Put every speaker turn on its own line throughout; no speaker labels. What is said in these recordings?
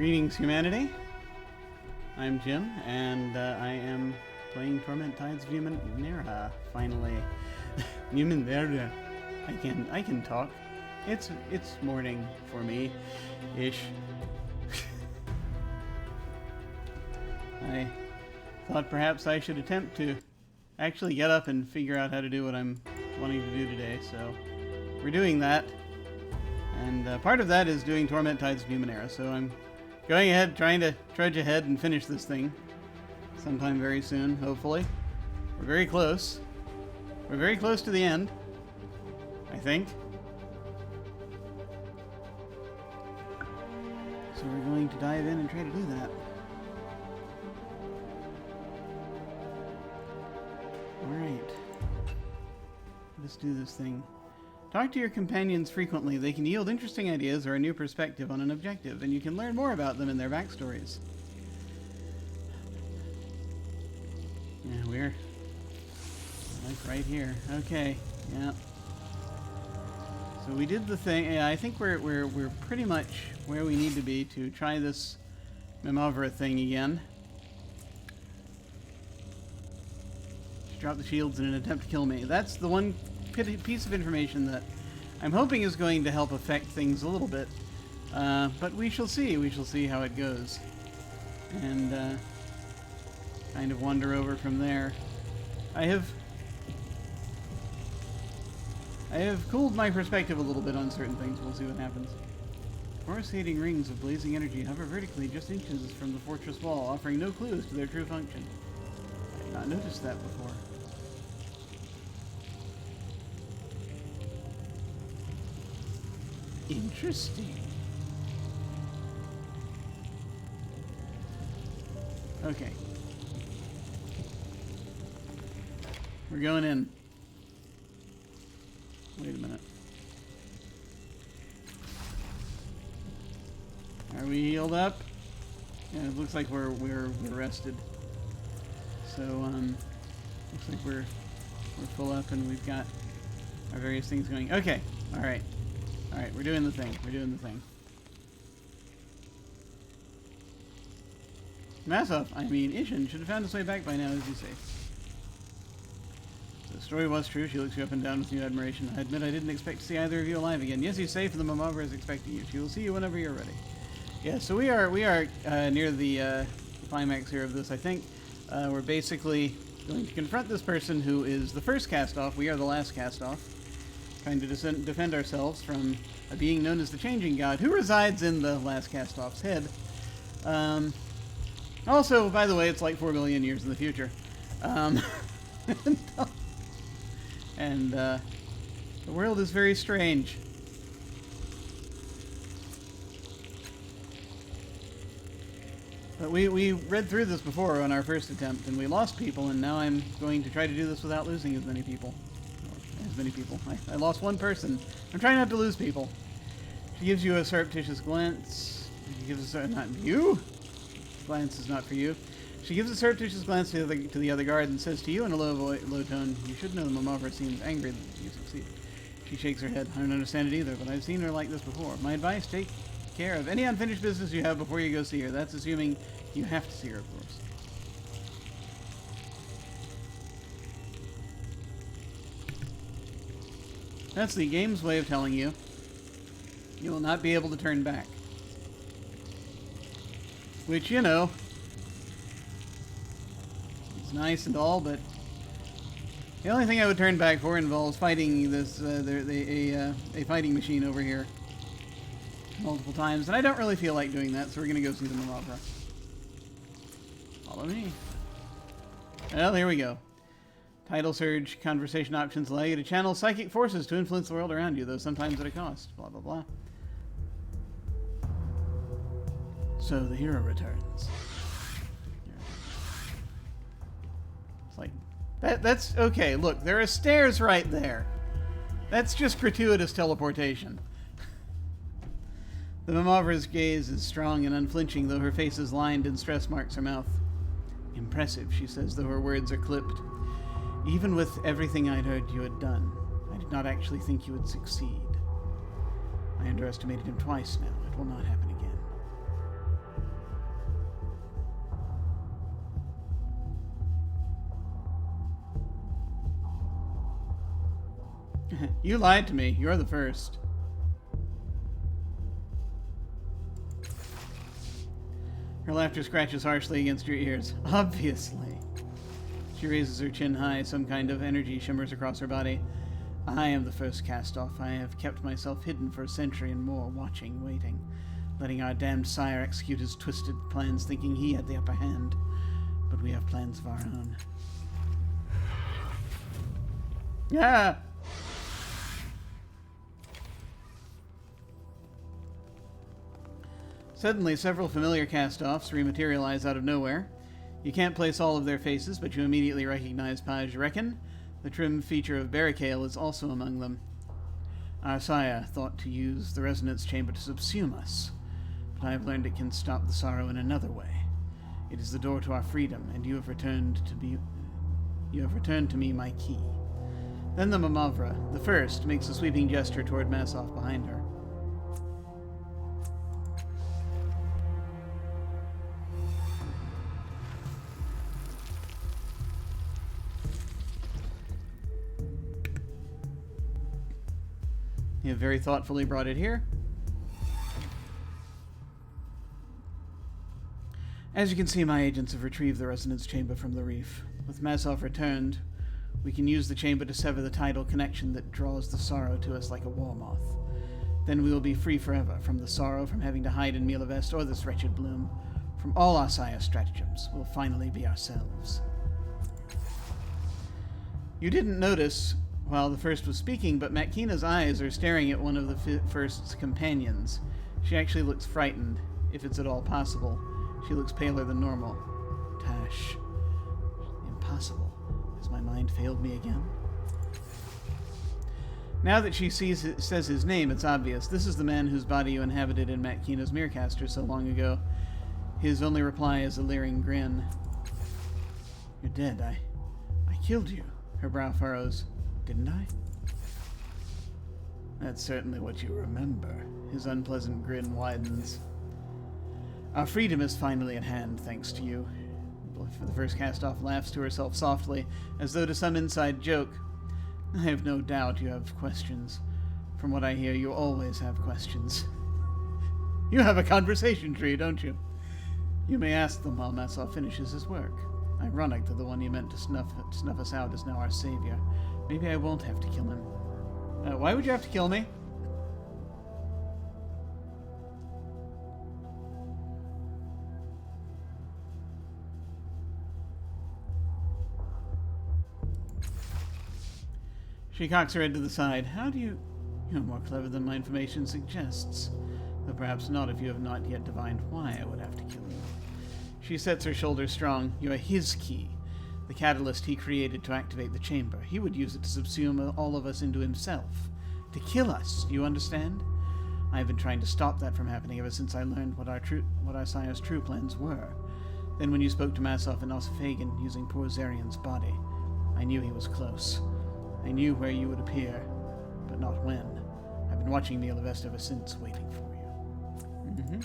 Greetings, humanity. I'm Jim, and I am playing Torment Tides of Numenera, finally. Numenera. I can talk. It's morning for me, ish. I thought perhaps I should attempt to actually get up and figure out how to do what I'm wanting to do today, so we're doing that. And part of that is doing Torment Tides of Numenera, so I'm going ahead, trying to trudge ahead and finish this thing sometime very soon, hopefully. We're very close. We're very close to the end, I think. So we're going to dive in and try to do that. Alright. Let's do this thing. Talk to your companions frequently. They can yield interesting ideas or a new perspective on an objective, and you can learn more about them and their backstories. Yeah, we're like right here. Okay, yeah. So we did the thing. Yeah, I think we're pretty much where we need to be to try this Memovira thing again. She dropped the shields in an attempt to kill me. That's the one piece of information that I'm hoping is going to help affect things a little bit. But we shall see. We shall see how it goes. And kind of wander over from there. I have cooled my perspective a little bit on certain things. We'll see what happens. Coruscating rings of blazing energy hover vertically just inches from the fortress wall, offering no clues to their true function. I had not noticed that before. Interesting. Okay. We're going in. Wait a minute. Are we healed up? Yeah, it looks like we're rested. So looks like we're full up and we've got our various things going. Okay. All right. All right, we're doing the thing. We're doing the thing. Massoff, I mean, Ishin should have found his way back by now, as you say. The story was true. She looks you up and down with new admiration. I admit I didn't expect to see either of you alive again. Yes, you're safe, and the Memovira is expecting you. She will see you whenever you're ready. Yeah, so we are near the climax here of this, I think. We're basically going to confront this person who is the first Castoff. We are the last Castoff. Trying to defend ourselves from a being known as the Changing God, who resides in the Last Castoff's head. Also, by the way, it's like 4 million years in the future. And the world is very strange. But we read through this before on our first attempt, and we lost people, and now I'm going to try to do this without losing as many people. I lost one person. I'm trying not to lose people. She gives you a surreptitious glance. She gives a not you. Glance is not for you. She gives a surreptitious glance to the other guard and says to you in a low tone, "You should know the Memovira seems angry that you succeed." She shakes her head. I don't understand it either, but I've seen her like this before. My advice: take care of any unfinished business you have before you go see her. That's assuming you have to see her, of course. That's the game's way of telling you you will not be able to turn back. Which, you know, is nice and all, but the only thing I would turn back for involves fighting this a fighting machine over here multiple times, and I don't really feel like doing that, so we're going to go see the Memovira. Follow me. Well, here we go. Tidal surge conversation options allow you to channel psychic forces to influence the world around you, though sometimes at a cost. Blah, blah, blah. So the hero returns. It's like, that's okay. Look, there are stairs right there. That's just gratuitous teleportation. The Memovira's gaze is strong and unflinching, though her face is lined and stress marks her mouth. Impressive, she says, though her words are clipped. Even with everything I'd heard you had done, I did not actually think you would succeed. I underestimated him twice now. It will not happen again. You lied to me. You're the first. Her laughter scratches harshly against your ears. Obviously. She raises her chin high. Some kind of energy shimmers across her body. I am the first Castoff. I have kept myself hidden for a century and more, watching, waiting, letting our damned sire execute his twisted plans, thinking he had the upper hand. But we have plans of our own. Yeah! Suddenly, several familiar Castoffs rematerialize out of nowhere. You can't place all of their faces, but you immediately recognize Paj Reckon. The trim feature of Barricale is also among them. Our sire thought to use the resonance chamber to subsume us, but I have learned it can stop the sorrow in another way. It is the door to our freedom, and you have returned to me my key. Then the Memovira, the first, makes a sweeping gesture toward Massoff behind her. You have very thoughtfully brought it here. As you can see, my agents have retrieved the resonance chamber from the reef. With Massoff returned, we can use the chamber to sever the tidal connection that draws the sorrow to us like a war moth. Then we will be free forever from the sorrow, from having to hide in Mielavest or this wretched bloom. From all our sire stratagems, we'll finally be ourselves. You didn't notice while the first was speaking, but Matkina's eyes are staring at one of the first's companions. She actually looks frightened, if it's at all possible. She looks paler than normal. Tash. Impossible. Has my mind failed me again? Now that she says his name, it's obvious. This is the man whose body you inhabited in Matkina's Mircaster so long ago. His only reply is a leering grin. You're dead. I killed you. Her brow furrows. Didn't I? That's certainly what you remember. His unpleasant grin widens. Our freedom is finally at hand, thanks to you. The first Castoff laughs to herself softly, as though to some inside joke. I have no doubt you have questions. From what I hear, you always have questions. You have a conversation tree, don't you? You may ask them while Massoff finishes his work. Ironic that the one you meant to snuff us out is now our savior. Maybe I won't have to kill him. Why would you have to kill me? She cocks her head to the side. How do you... You're more clever than my information suggests. Though perhaps not if you have not yet divined why I would have to kill you. She sets her shoulders strong. You are his key. The catalyst he created to activate the chamber. He would use it to subsume all of us into himself. To kill us, do you understand? I have been trying to stop that from happening ever since I learned what our sire's true plans were. Then when you spoke to Massoff and Osophagan using poor Zarian's body, I knew he was close. I knew where you would appear, but not when. I've been watching Mielavest ever since, waiting for you.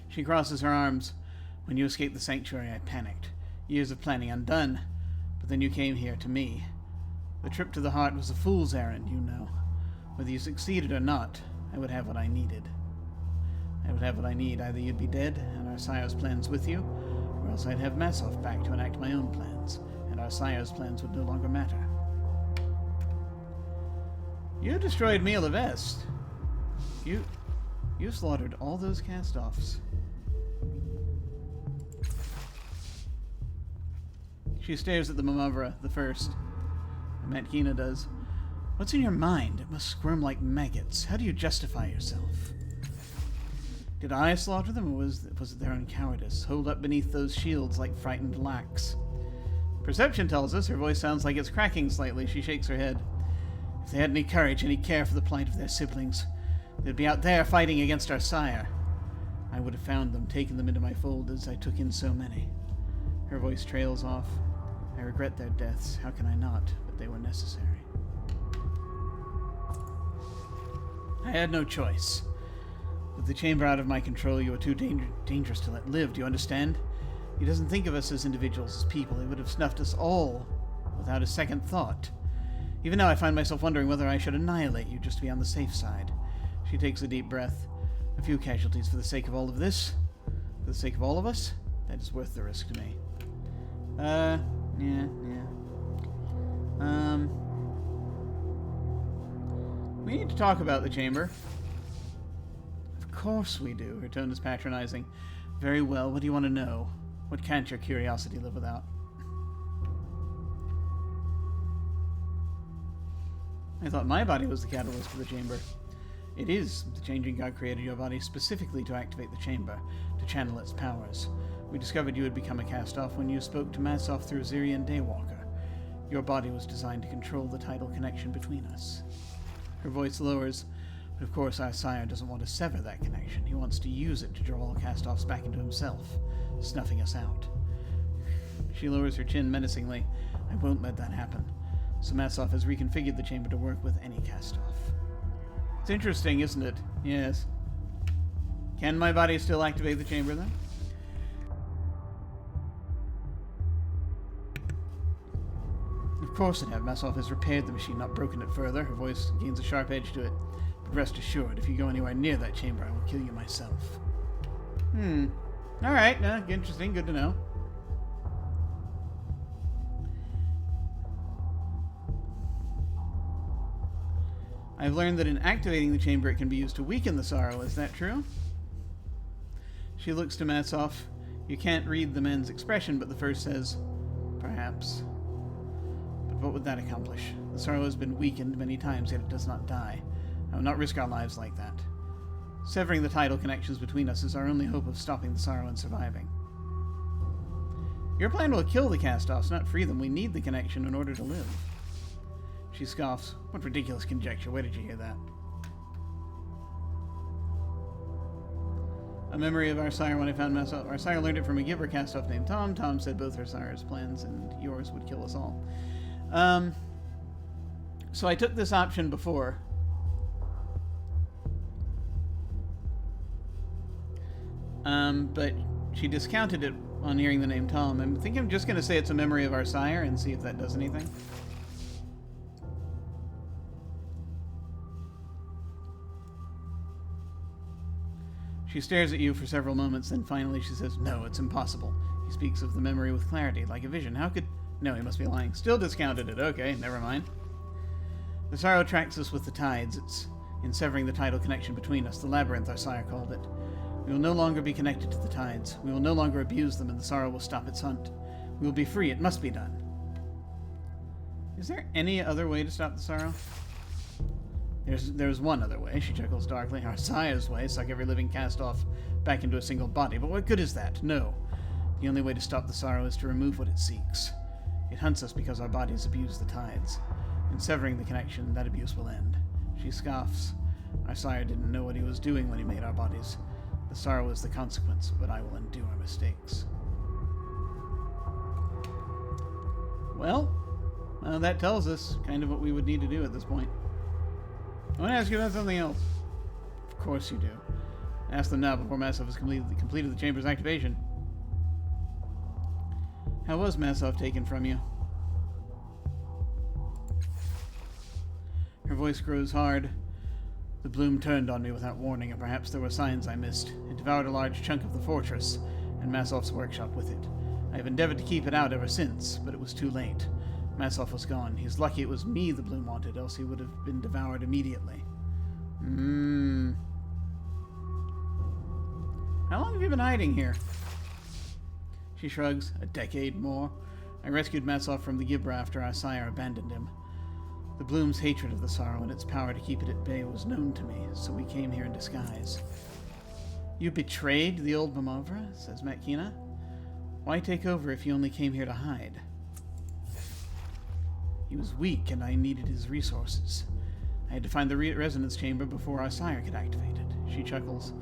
She crosses her arms. When you escaped the sanctuary, I panicked. Years of planning undone. But then you came here, to me. The trip to the heart was a fool's errand, you know. Whether you succeeded or not, I would have what I needed. I would have what I need. Either you'd be dead, and our sire's plans with you, or else I'd have Massoff back to enact my own plans, and our sire's plans would no longer matter. You destroyed Mielavest. You slaughtered all those Castoffs. She stares at the Memovira, the first. Matkina does. What's in your mind? It must squirm like maggots. How do you justify yourself? Did I slaughter them, or was it their own cowardice, holed up beneath those shields like frightened lacks? Perception tells us. Her voice sounds like it's cracking slightly. She shakes her head. If they had any courage, any care for the plight of their siblings, they'd be out there fighting against our sire. I would have found them, taken them into my fold as I took in so many. Her voice trails off. I regret their deaths. How can I not? But they were necessary. I had no choice. With the chamber out of my control, you were too dangerous to let live. Do you understand? He doesn't think of us as individuals, as people. He would have snuffed us all without a second thought. Even now I find myself wondering whether I should annihilate you just to be on the safe side. She takes a deep breath. A few casualties for the sake of all of this? For the sake of all of us? That is worth the risk to me. Yeah. We need to talk about the chamber. Of course we do. Her tone is patronizing. Very well, what do you want to know? What can't your curiosity live without? I thought my body was the catalyst for the chamber. It is. The changing god created your body specifically to activate the chamber, to channel its powers. We discovered you had become a Castoff when you spoke to Massoff through Zirian Daywalker. Your body was designed to control the tidal connection between us. Her voice lowers, but of course our sire doesn't want to sever that connection. He wants to use it to draw all Castoffs back into himself, snuffing us out. She lowers her chin menacingly. I won't let that happen. So Massoff has reconfigured the chamber to work with any Castoff. It's interesting, isn't it? Yes. Can my body still activate the chamber, then? Of course it have. Massoff has repaired the machine, not broken it further. Her voice gains a sharp edge to it. But rest assured, if you go anywhere near that chamber, I will kill you myself. Alright, interesting. Good to know. I've learned that in activating the chamber, it can be used to weaken the sorrow. Is that true? She looks to Massoff. You can't read the man's expression, but the first says, perhaps. But what would that accomplish? The sorrow has been weakened many times, yet it does not die. I will not risk our lives like that. Severing the tidal connections between us is our only hope of stopping the sorrow and surviving. Your plan will kill the Castoffs, not free them. We need the connection in order to live. She scoffs. What ridiculous conjecture. Where did you hear that? A memory of our sire when I found Massoff. Our sire learned it from a giver Castoff named Tom. Tom said both her sire's plans and yours would kill us all. So I took this option before. But she discounted it on hearing the name Tom. I think I'm just going to say it's a memory of our sire and see if that does anything. She stares at you for several moments, then finally she says, no, it's impossible. He speaks of the memory with clarity, like a vision. How could... No, he must be lying. Still discounted it. Okay, never mind. The sorrow attracts us with the tides. It's in severing the tidal connection between us. The Labyrinth, our sire called it. We will no longer be connected to the tides. We will no longer abuse them, and the sorrow will stop its hunt. We will be free. It must be done. Is there any other way to stop the sorrow? There's one other way, she chuckles darkly. Our sire's way, suck every living Castoff back into a single body. But what good is that? No. The only way to stop the sorrow is to remove what it seeks. It hunts us because our bodies abuse the tides. In severing the connection, that abuse will end. She scoffs. Our sire didn't know what he was doing when he made our bodies. The sorrow is the consequence, but I will undo our mistakes. Well, that tells us kind of what we would need to do at this point. I want to ask you about something else. Of course you do. Ask them now before Massoff has completed the chamber's activation. How was Massoff taken from you? Her voice grows hard. The bloom turned on me without warning, and perhaps there were signs I missed. It devoured a large chunk of the fortress, and Massoff's workshop with it. I have endeavored to keep it out ever since, but it was too late. Massoff was gone. He's lucky it was me the bloom wanted, else he would have been devoured immediately. How long have you been hiding here? She shrugs. A decade more. I rescued Massoff from the Gibra after our sire abandoned him. The bloom's hatred of the sorrow and its power to keep it at bay was known to me, so we came here in disguise. You betrayed the old Memovira, says Matkina. Why take over if you only came here to hide? He was weak, and I needed his resources. I had to find the resonance chamber before our sire could activate it. She chuckles.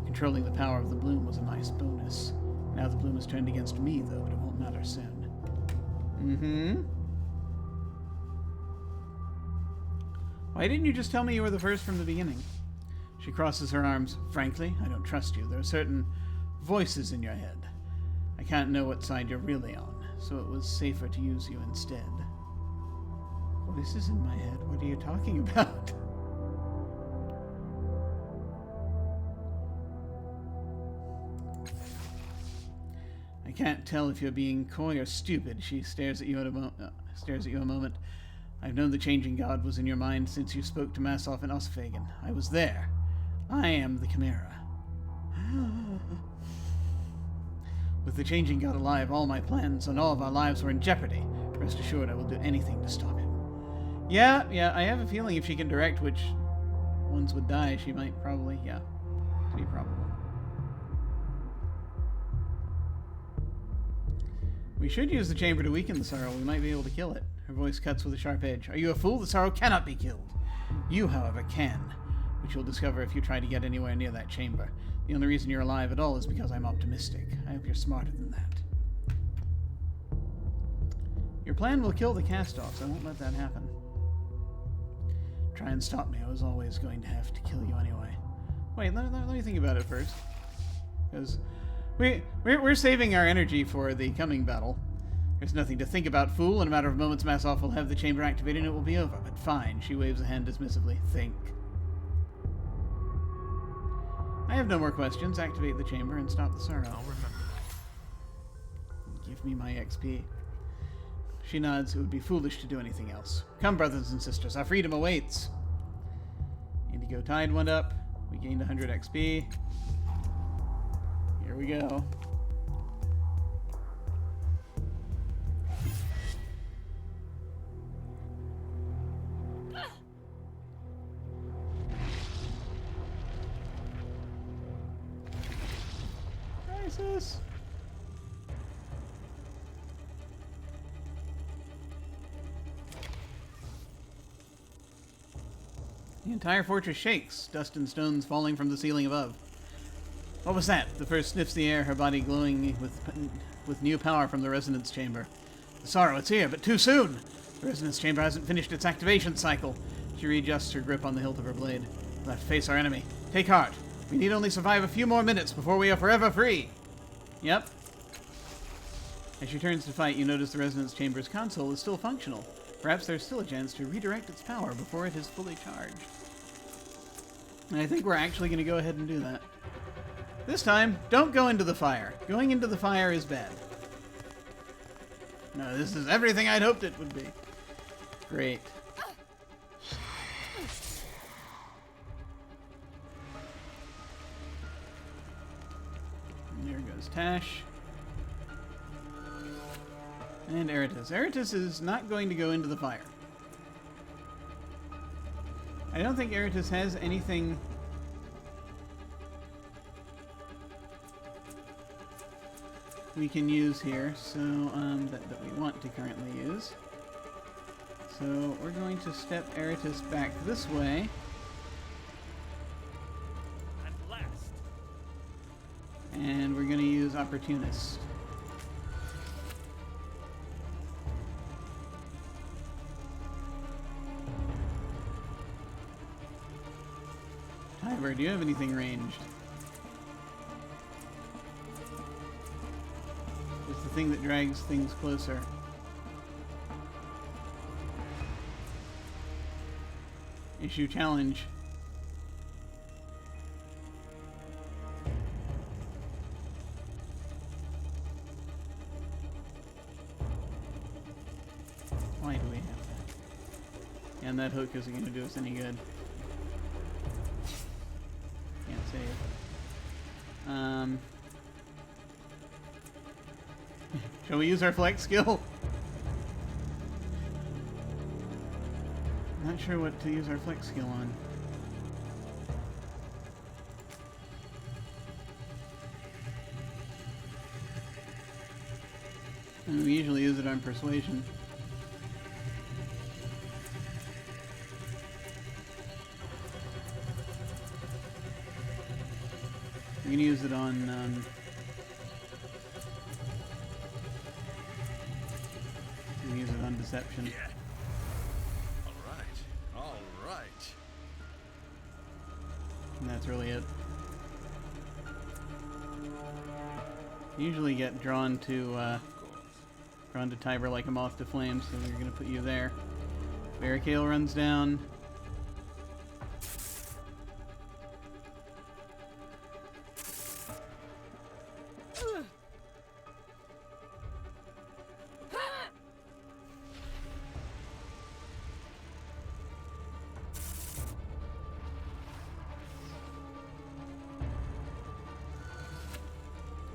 Controlling the power of the bloom was a nice bonus. Now the bloom is turned against me, though, but it won't matter soon. Why didn't you just tell me you were the first from the beginning? She crosses her arms. Frankly, I don't trust you. There are certain voices in your head. I can't know what side you're really on, so it was safer to use you instead. voices in my head. What are you talking about? I can't tell if you're being coy or stupid. She stares at you a moment. I've known the changing god was in your mind since you spoke to Massoff and Osfagan. I was there. I am the Chimera. With the changing god alive, all my plans and all of our lives were in jeopardy. Rest assured, I will do anything to stop him. Yeah, I have a feeling if she can direct which ones would die, she might probably, yeah, to be probable. We should use the chamber to weaken the sorrow. We might be able to kill it. Her voice cuts with a sharp edge. Are you a fool? The sorrow cannot be killed. You, however, can, which you'll discover if you try to get anywhere near that chamber. The only reason you're alive at all is because I'm optimistic. I hope you're smarter than that. Your plan will kill the Castoffs. I won't let that happen. Try and stop me. I was always going to have to kill you anyway. Wait, let me think about it first. Because we're saving our energy for the coming battle. There's nothing to think about, fool. In a matter of moments, Massoff will have the chamber activated and it will be over. But fine. She waves a hand dismissively. Think. I have no more questions. Activate the chamber and stop the sorrow.
I'll remember that.
Give me my XP. She nods. It would be foolish to do anything else. Come, brothers and sisters. Our freedom awaits. Indigo Tide went up. We gained 100 XP. Here we go. Crisis. The entire fortress shakes, dust and stones falling from the ceiling above. What was that? The first sniffs the air, her body glowing with new power from the resonance chamber. The sorrow, it's here, but too soon! The resonance chamber hasn't finished its activation cycle. She readjusts her grip on the hilt of her blade. We'll have to face our enemy. Take heart. We need only survive a few more minutes before we are forever free. Yep. As she turns to fight, you notice the resonance chamber's console is still functional. Perhaps there's still a chance to redirect its power before it is fully charged. And I think we're actually going to go ahead and do that. This time, don't go into the fire. Going into the fire is bad. No, this is everything I'd hoped it would be. Great. And there goes Tash. And Eratus. Eratus is not going to go into the fire. I don't think Eratus has anything we can use here, so that we want to currently use. So we're going to step Eratus back this way.
At last.
And we're going to use Opportunist. Tiber, do you have anything ranged? It's the thing that drags things closer. Issue challenge. Why do we have that? And that hook isn't going to do us any good. Can't save. Shall we use our flex skill? Not sure what to use our flex skill on. And we usually use it on persuasion. We can use it on we can use it on deception.
Yeah. All right.
And that's really it. Usually get drawn to Tiber like a moth to flame, so we're gonna put you there. Barricade runs down.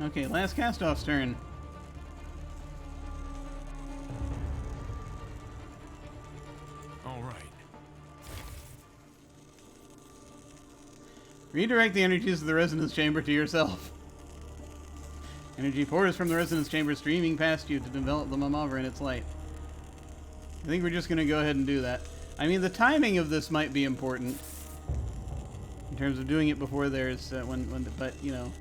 Okay, Last Castoff's turn.
All right.
Redirect the energies of the resonance chamber to yourself. Energy pours from the resonance chamber, streaming past you to develop the Memovira in its light. I think we're just going to go ahead and do that. I mean, the timing of this might be important in terms of doing it before there's but you know.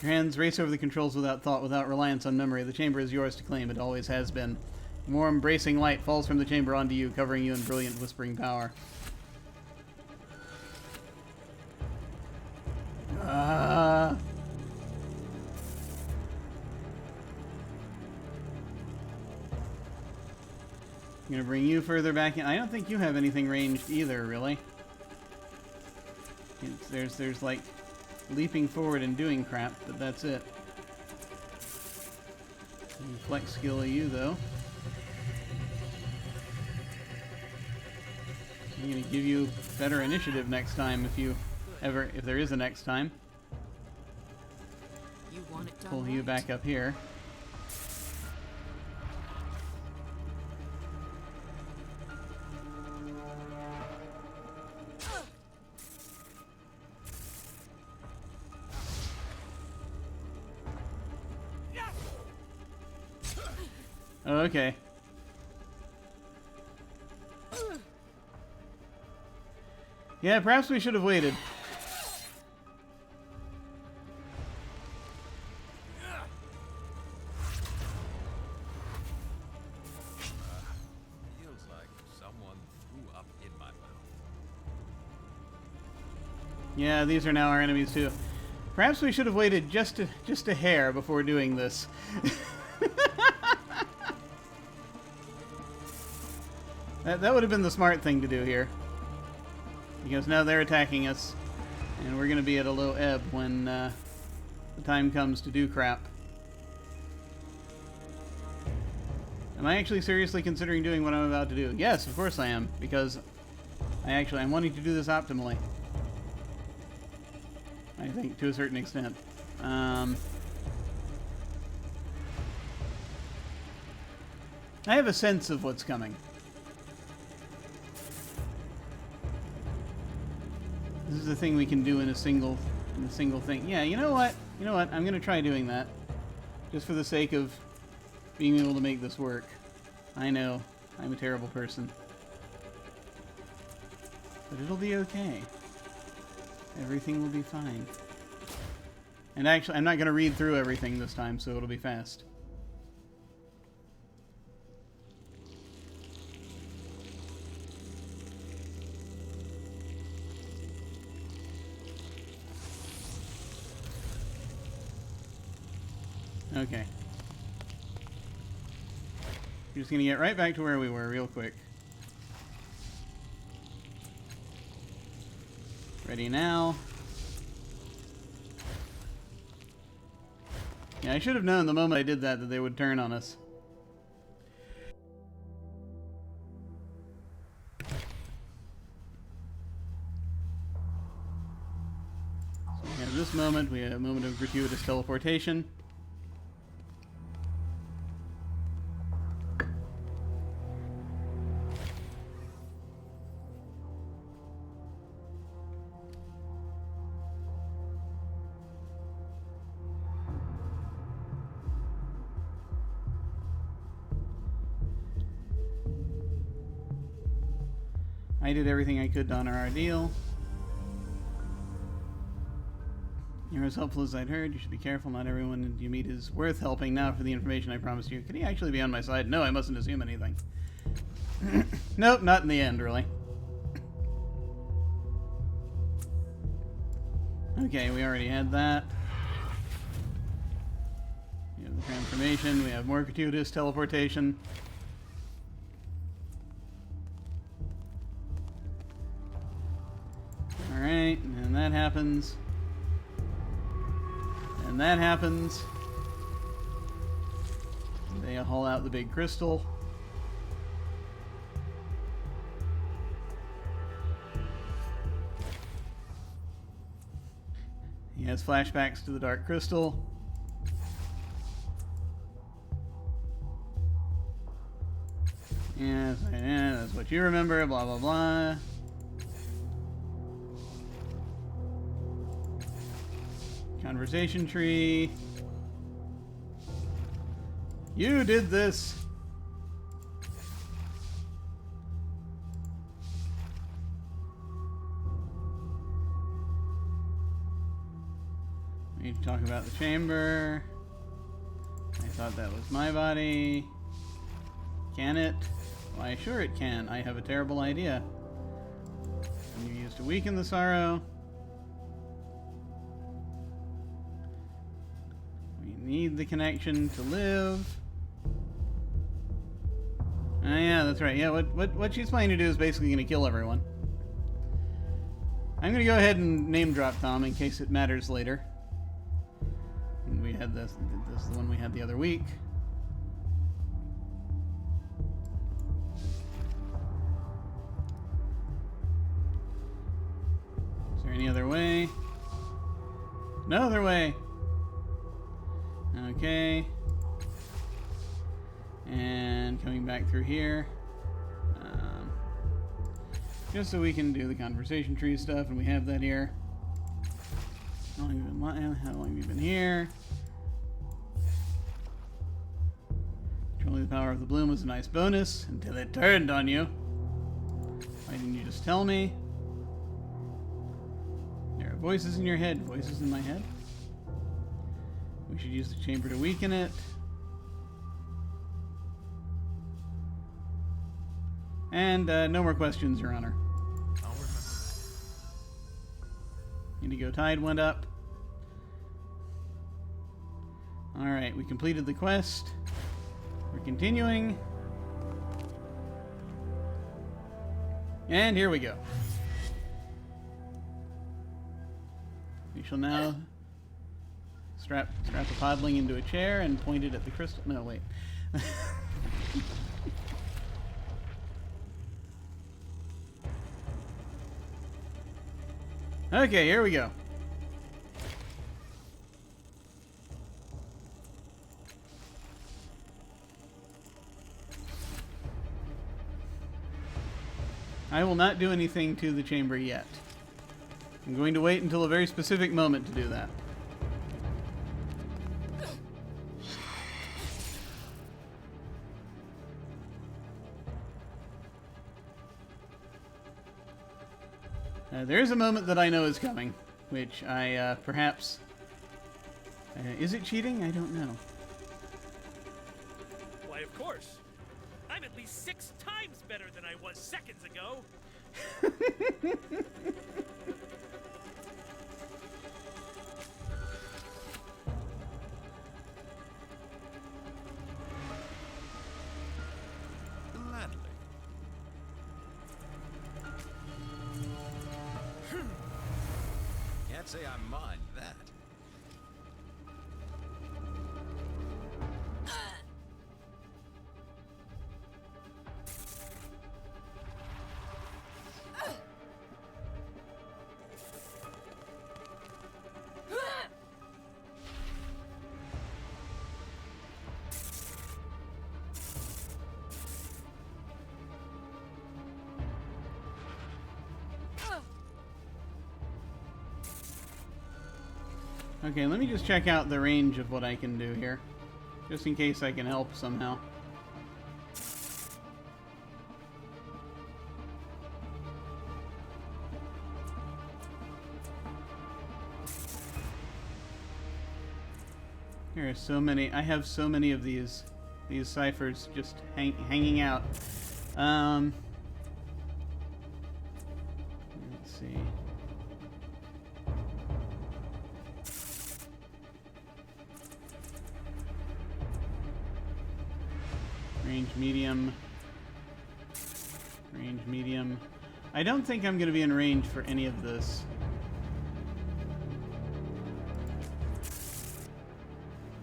Your hands race over the controls without thought, without reliance on memory. The chamber is yours to claim. It always has been. Warm, bracing light falls from the chamber onto you, covering you in brilliant, whispering power. I'm gonna bring you further back in. I don't think you have anything ranged either, really. There's like leaping forward and doing crap, but that's it. Flex skill of you, though. I'm gonna give you better initiative next time if there is a next time.
You want it done
Pull you
right.
back up here. Oh, okay. Yeah, perhaps we should have waited.
Feels like someone threw up in my mouth.
Yeah, these are now our enemies too. Perhaps we should have waited just a hair before doing this. That would have been the smart thing to do here. Because now they're attacking us, and we're going to be at a low ebb when the time comes to do crap. Am I actually seriously considering doing what I'm about to do? Yes, of course I am, because I'm wanting to do this optimally. I think, to a certain extent. I have a sense of what's coming. This is the thing we can do in a single thing. Yeah, you know what? You know what? I'm gonna try doing that, just for the sake of being able to make this work. I know I'm a terrible person, but it'll be okay. Everything will be fine. And actually, I'm not gonna read through everything this time, so it'll be fast. Okay. We're just gonna get right back to where we were real quick. Ready now. Yeah, I should have known the moment I did that they would turn on us. So we have this moment, we have a moment of gratuitous teleportation. I did everything I could to honor our deal. You're as helpful as I'd heard. You should be careful. Not everyone you meet is worth helping. Now for the information I promised you. Could he actually be on my side? No, I mustn't assume anything. Nope, not in the end, really. Okay, we already had that. We have Transformation. We have more gratuitous teleportation. Alright, and that happens. And that happens. They haul out the big crystal. He has flashbacks to the Dark Crystal. Yes, yeah, that's what you remember, blah blah blah. Conversation tree. You did this. We need to talk about the chamber. I thought that was my body. Can it? Why, sure it can. I have a terrible idea. And you used to weaken the sorrow. We need the connection to live. Ah, yeah, that's right. Yeah, what she's planning to do is basically going to kill everyone. I'm going to go ahead and name drop Tom in case it matters later. And we had this is the one we had the other week. Is there any other way? No other way. Okay. And coming back through here. Just so we can do the conversation tree stuff, and we have that here. How long have you been here? Controlling the power of the bloom was a nice bonus until it turned on you. Why didn't you just tell me? There are voices in your head, voices in my head. We should use the chamber to weaken it. And no more questions, Your Honor.
I'll remember.
Indigo tide went up. Alright, we completed the quest. We're continuing. And here we go. We shall now strap a podling into a chair and point it at the crystal. No, wait. Okay, here we go. I will not do anything to the chamber yet. I'm going to wait until a very specific moment to do that. There is a moment that I know is coming, which I perhaps... is it cheating? I don't know.
Why, of course. I'm at least 6 times better than I was seconds ago.
Gladly. Can't say I mind that.
Okay, let me just check out the range of what I can do here. Just in case I can help somehow. There are so many. I have so many of these ciphers just hanging out. Let's see. Range medium. Range medium. I don't think I'm going to be in range for any of this.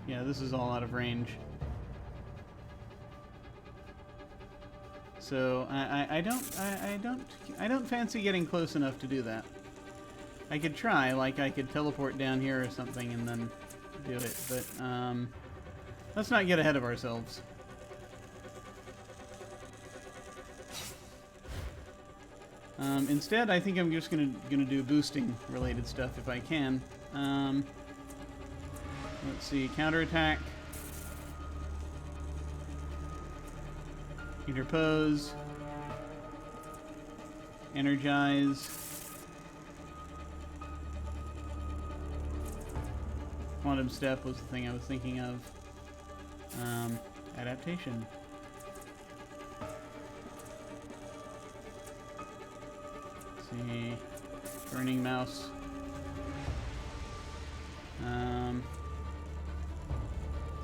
Yeah, this is all out of range. So I don't fancy getting close enough to do that. I could try, like I could teleport down here or something and then do it, but let's not get ahead of ourselves. Instead, I think I'm just gonna do boosting related stuff if I can. Let's see, counterattack, interpose, energize, quantum step was the thing I was thinking of. Adaptation. Let's see, burning mouse.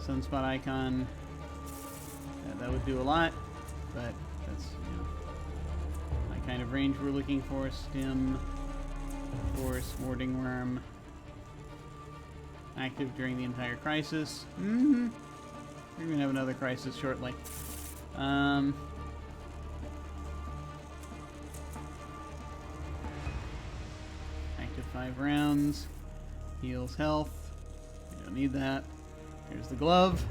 Sunspot icon. That would do a lot, but that's, you know, my kind of range we're looking for. Stim, Force, Warding Worm. Active during the entire crisis. We're gonna have another crisis shortly. Active 5 rounds. Heals health. We don't need that. Here's the glove.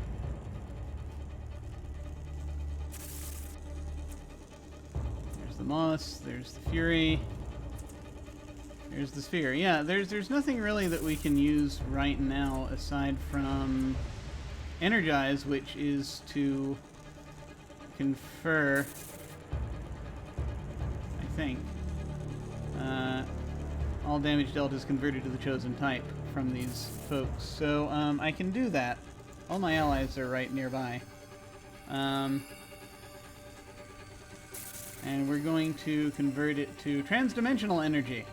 There's the moss. There's the fury. There's the sphere. Yeah, there's nothing really that we can use right now aside from energize, which is to confer, I think, all damage dealt is converted to the chosen type from these folks. So I can do that. All my allies are right nearby. And we're going to convert it to transdimensional energy.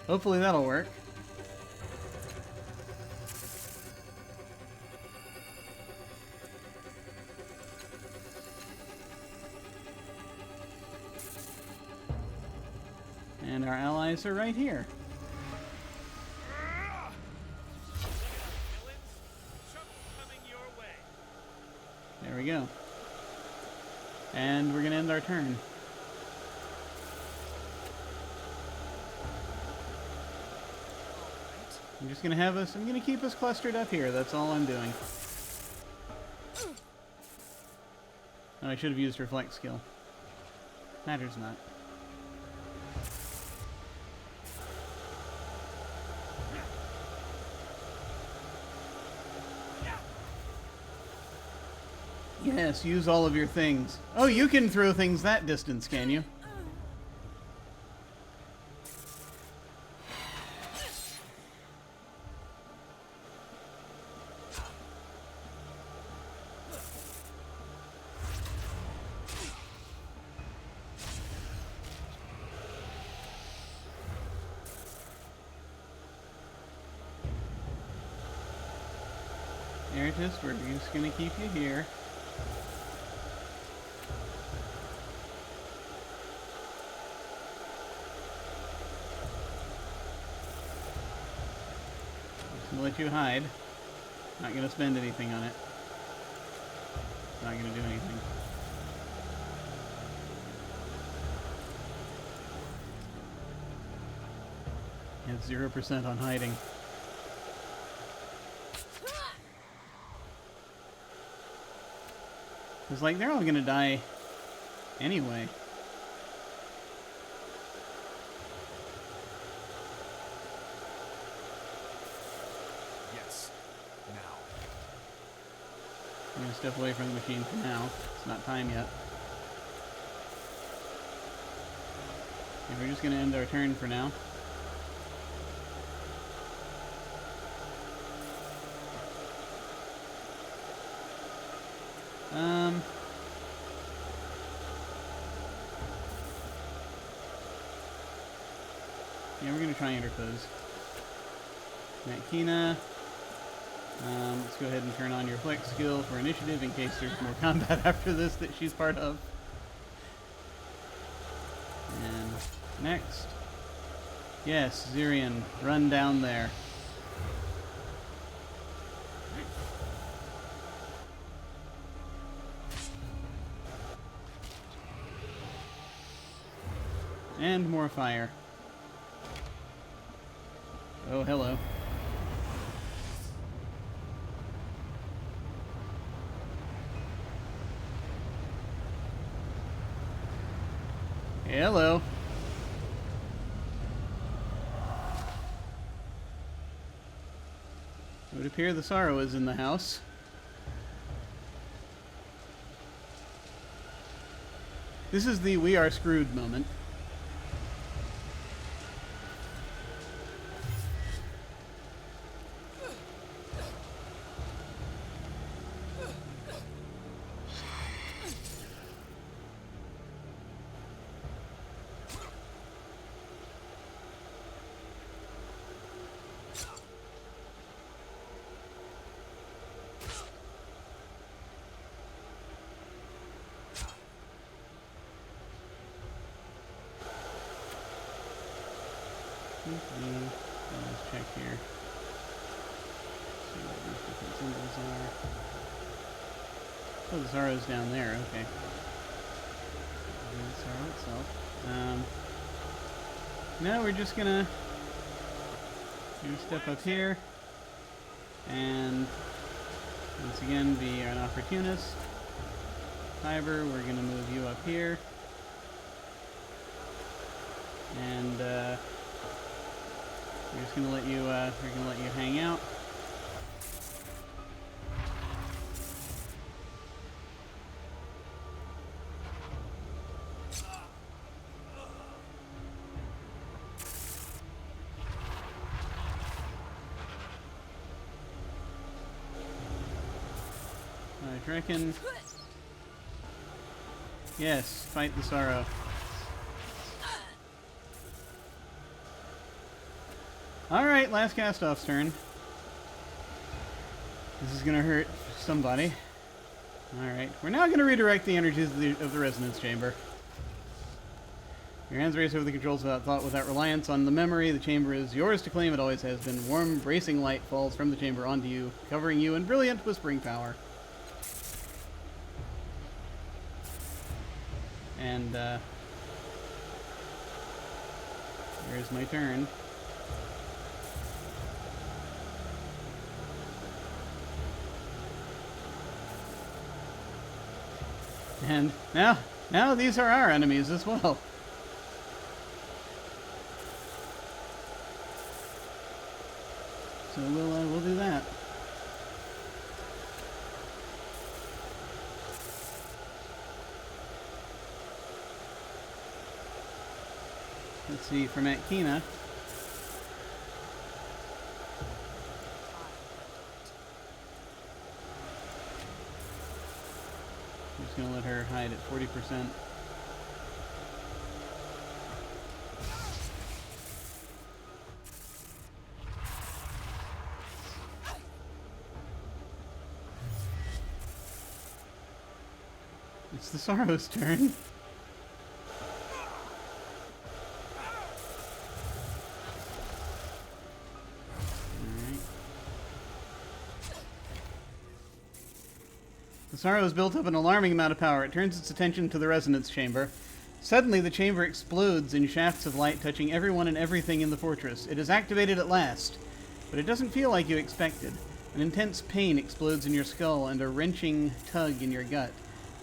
Hopefully that'll work. And our allies are right here. There we go. And we're going to end our turn. I'm just going to have us, I'm going to keep us clustered up here. That's all I'm doing. Oh, I should have used reflect skill. Matters not. Yes, use all of your things. Oh, you can throw things that distance, can you? Eritis, we're just going to keep you here. Let you hide. Not gonna spend anything on it. Not gonna do anything. It's 0% on hiding. It's like they're all gonna die anyway. I'm going to step away from the machine for now. It's not time yet. And we're just going to end our turn for now. Yeah, we're going to try interpose. Matkina. Let's go ahead and turn on your flex skill for initiative in case there's more combat after this that she's part of. And next. Yes, Zirian, run down there. And more fire. Oh, hello. Hello. It would appear the sorrow is in the house. This is the we are screwed moment. Let's check here. See what these different symbols are. Oh, the sorrow's down there. Okay. The sorrow itself. Now we're just gonna step up here and once again be an opportunist. Fiber, we're gonna move you up here. And we're just gonna let you hang out. I reckon. Yes, fight the sorrow. Alright, Last Castoff's turn. This is gonna hurt somebody. Alright, we're now gonna redirect the energies of the resonance chamber. Your hands race over the controls without thought, without reliance on the memory. The chamber is yours to claim. It always has been. Warm, bracing light falls from the chamber onto you, covering you in brilliant whispering power. And, here's my turn. And now these are our enemies as well. So we'll do that. Let's see, from Atkina. I'm just going to let her hide at 40%. It's the Sorrow's turn. The Sorrow has built up an alarming amount of power. It turns its attention to the resonance chamber. Suddenly, the chamber explodes in shafts of light, touching everyone and everything in the fortress. It is activated at last, but it doesn't feel like you expected. An intense pain explodes in your skull and a wrenching tug in your gut.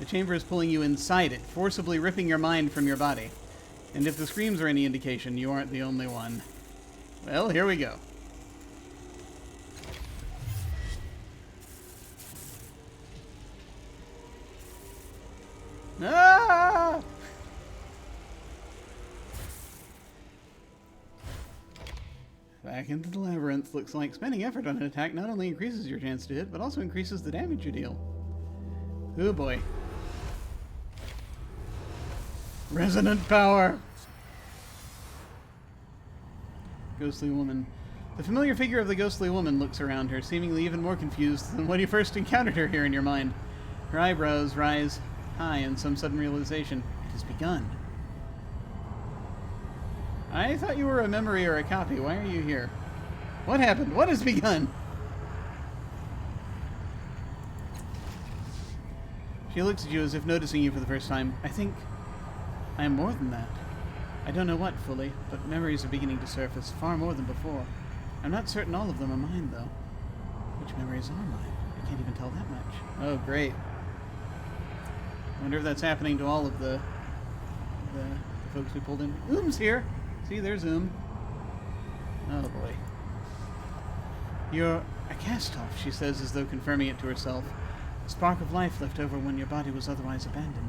The chamber is pulling you inside it, forcibly ripping your mind from your body. And if the screams are any indication, you aren't the only one. Well, here we go. Ah! Back into the Labyrinth. Looks like spending effort on an attack not only increases your chance to hit, but also increases the damage you deal. Oh boy. Resonant power! Ghostly woman. The familiar figure of the ghostly woman looks around her, seemingly even more confused than when you first encountered her here in your mind. Her eyebrows rise high in some sudden realization. It has begun. I thought you were a memory or a copy. Why are you here? What happened? What has begun? She looks at you as if noticing you for the first time. I think I am more than that. I don't know what fully, but memories are beginning to surface, far more than before. I'm not certain all of them are mine, though. Which memories are mine? I can't even tell that much. Oh, great. I wonder if that's happening to all of the folks we pulled in. Oom's here! See, there's Oom. Oh, boy. You're a Castoff, she says, as though confirming it to herself. A spark of life left over when your body was otherwise abandoned.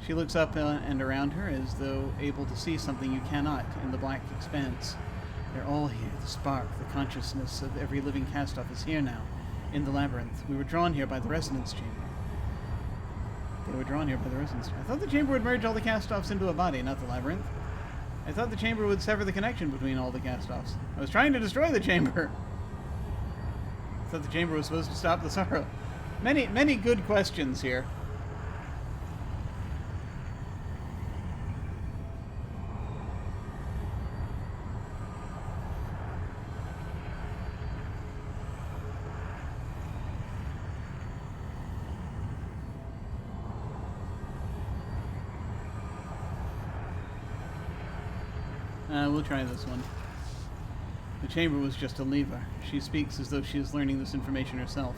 She looks up and around her as though able to see something you cannot in the black expanse. They're all here. The spark, the consciousness of every living Castoff is here now, in the Labyrinth. We were drawn here by the resonance chamber. They were drawn here by the resonance chamber. I thought the chamber would merge all the Castoffs into a body, not the Labyrinth. I thought the chamber would sever the connection between all the Castoffs. I was trying to destroy the chamber. I thought the chamber was supposed to stop the sorrow. Many good questions here. We'll try this one. The chamber was just a lever. She speaks as though she is learning this information herself.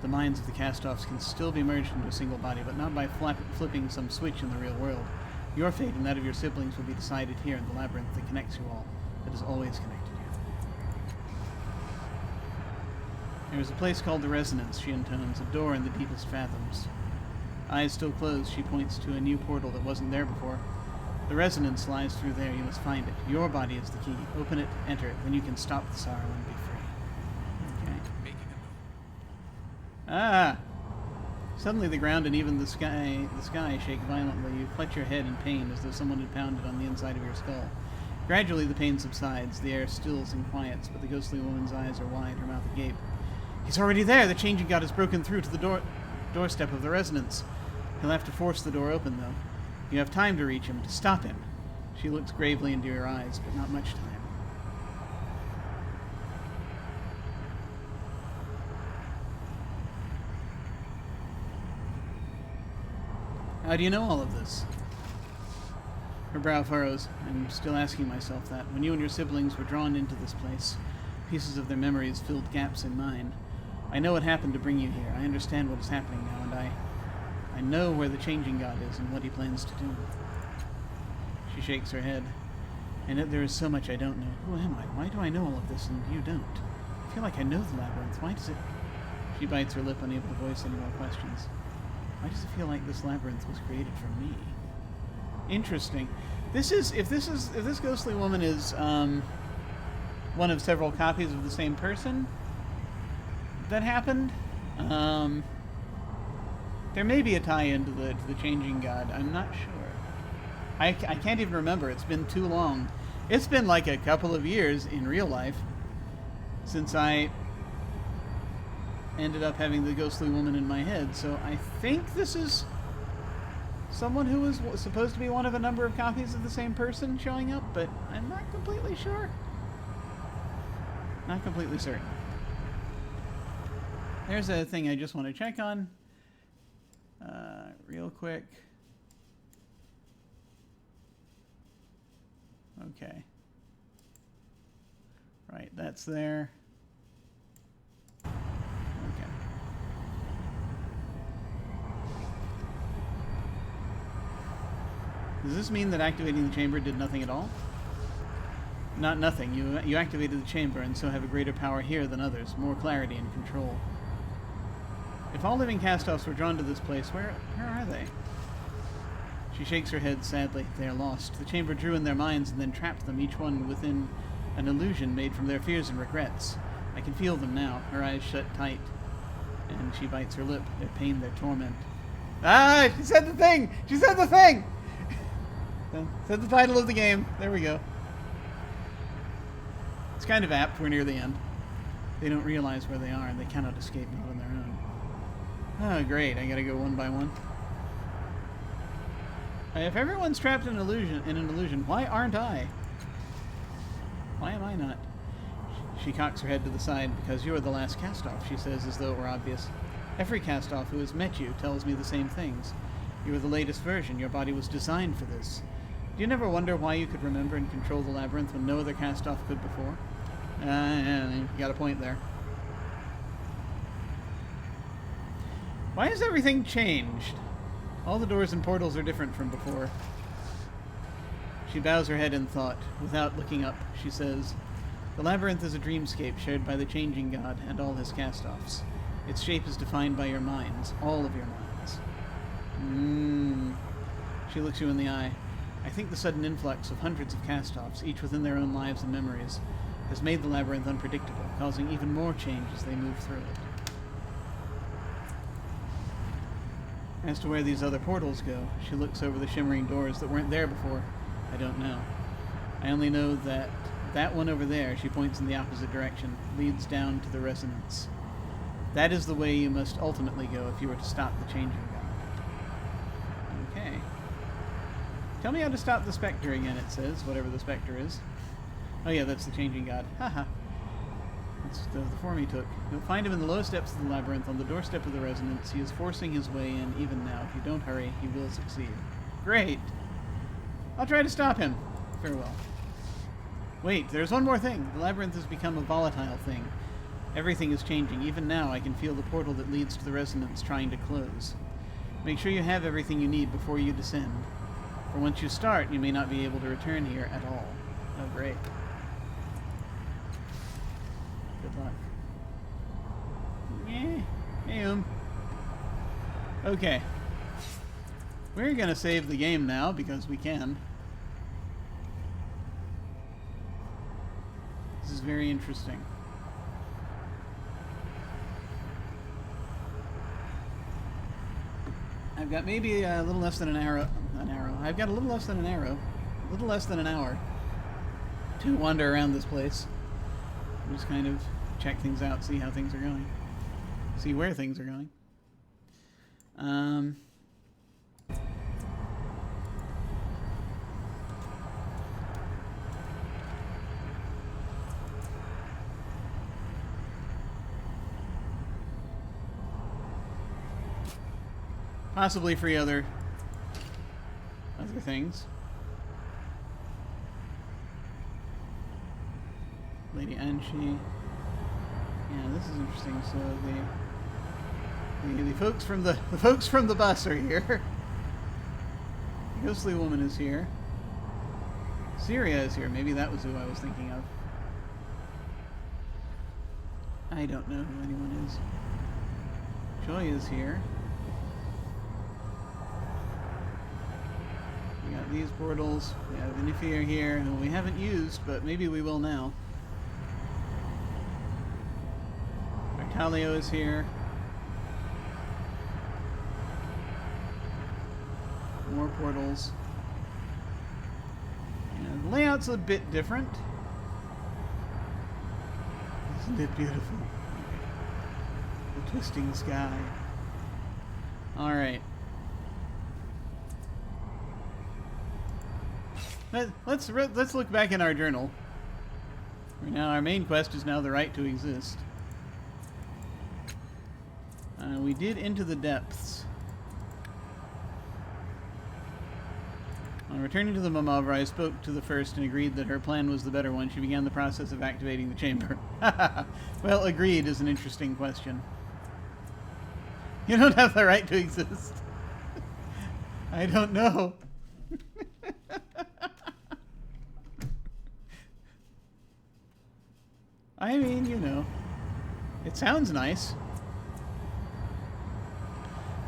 The minds of the Castoffs can still be merged into a single body, but not by flipping some switch in the real world. Your fate and that of your siblings will be decided here in the Labyrinth that connects you all, that has always connected you. There is a place called the Resonance, she intones, a door in the deepest fathoms. Eyes still closed, she points to a new portal that wasn't there before. The Resonance lies through there. You must find it. Your body is the key. Open it, enter it, then you can stop the sorrow and be free. Okay.
Making a note.
Ah! Suddenly the ground and even the sky shake violently. You clutch your head in pain as though someone had pounded on the inside of your skull. Gradually the pain subsides. The air stills and quiets, but the ghostly woman's eyes are wide, her mouth agape. He's already there! The changing god has broken through to the doorstep of the Resonance. He'll have to force the door open, though. You have time to reach him, to stop him. She looks gravely into your eyes, but not much time. How do you know all of this? Her brow furrows. I'm still asking myself that. When you and your siblings were drawn into this place, pieces of their memories filled gaps in mine. I know what happened to bring you here. I understand what is happening now, and I know where the changing god is and what he plans to do. She shakes her head. And yet there is so much I don't know. Who am I? Why do I know all of this and you don't? I feel like I know the Labyrinth. Why does it... She bites her lip, unable to voice any more questions. Why does it feel like this Labyrinth was created for me? Interesting. If this ghostly woman is one of several copies of the same person that happened, there may be a tie-in to the changing god. I'm not sure. I can't even remember. It's been too long. It's been like a couple of years in real life since I ended up having the ghostly woman in my head. So I think this is someone who was supposed to be one of a number of copies of the same person showing up, but I'm not completely sure. Not completely certain. There's a thing I just want to check on. Real quick. Okay. Right, that's there. Okay. Does this mean that activating the chamber did nothing at all? Not nothing. You activated the chamber and so have a greater power here than others, more clarity and control. If all living Castoffs were drawn to this place, where are they? She shakes her head sadly. They are lost. The chamber drew in their minds and then trapped them, each one within an illusion made from their fears and regrets. I can feel them now, her eyes shut tight. And she bites her lip, their pain, their torment. Ah! She said the thing! She said the thing! Said the title of the game. There we go. It's kind of apt. We're near the end. They don't realize where they are, and they cannot escape not on their own. Oh, great. I gotta go one by one. If everyone's trapped in an illusion, why aren't I? Why am I not? She cocks her head to the side. Because you are the last Castoff, she says, as though it were obvious. Every Castoff who has met you tells me the same things. You are the latest version. Your body was designed for this. Do you never wonder why you could remember and control the Labyrinth when no other Castoff could before? You got a point there. Why has everything changed? All the doors and portals are different from before. She bows her head in thought. Without looking up, she says, "The Labyrinth is a dreamscape shared by the Changing God and all his Castoffs. Its shape is defined by your minds, all of your minds." She looks you in the eye. I think the sudden influx of hundreds of Castoffs, each within their own lives and memories, has made the Labyrinth unpredictable, causing even more change as they move through it. As to where these other portals go, she looks over the shimmering doors that weren't there before. I don't know. I only know that that one over there, she points in the opposite direction, leads down to the resonance. That is the way you must ultimately go if you were to stop the Changing God. Okay. Tell me how to stop the Spectre again, it says, whatever the Spectre is. Oh yeah, that's the Changing God. Haha. That's the form he took. You'll find him in the lowest depths of the Labyrinth, on the doorstep of the resonance. He is forcing his way in even now. If you don't hurry, he will succeed. Great! I'll try to stop him. Farewell. Wait, there's one more thing. The Labyrinth has become a volatile thing. Everything is changing. Even now, I can feel the portal that leads to the resonance trying to close. Make sure you have everything you need before you descend. For once you start, you may not be able to return here at all. Oh, great. Good luck. Yeah. Okay. We're gonna save the game now, because we can. This is very interesting. I've got maybe a little less than an arrow. I've got a little less than an arrow. A little less than an hour to wander around this place. Just kind of check things out, see how things are going. See where things are going. Possibly free other things. Lady Anshi. Yeah, this is interesting. So the folks from the bus are here. The ghostly woman is here. Syria is here. Maybe that was who I was thinking of. I don't know who anyone is. Joy is here. We got these portals. We have Inifir here, who we haven't used, but maybe we will now. Artalio is here. More portals. And the layout's a bit different. Isn't it beautiful? The twisting sky. Alright. Let's look back in our journal. Right now, our main quest is now the right to exist. We did Into the Depths. On returning to the Memovira, I spoke to the first and agreed that her plan was the better one. She began the process of activating the chamber. Well, agreed is an interesting question. You don't have the right to exist. I don't know. I mean, you know, it sounds nice.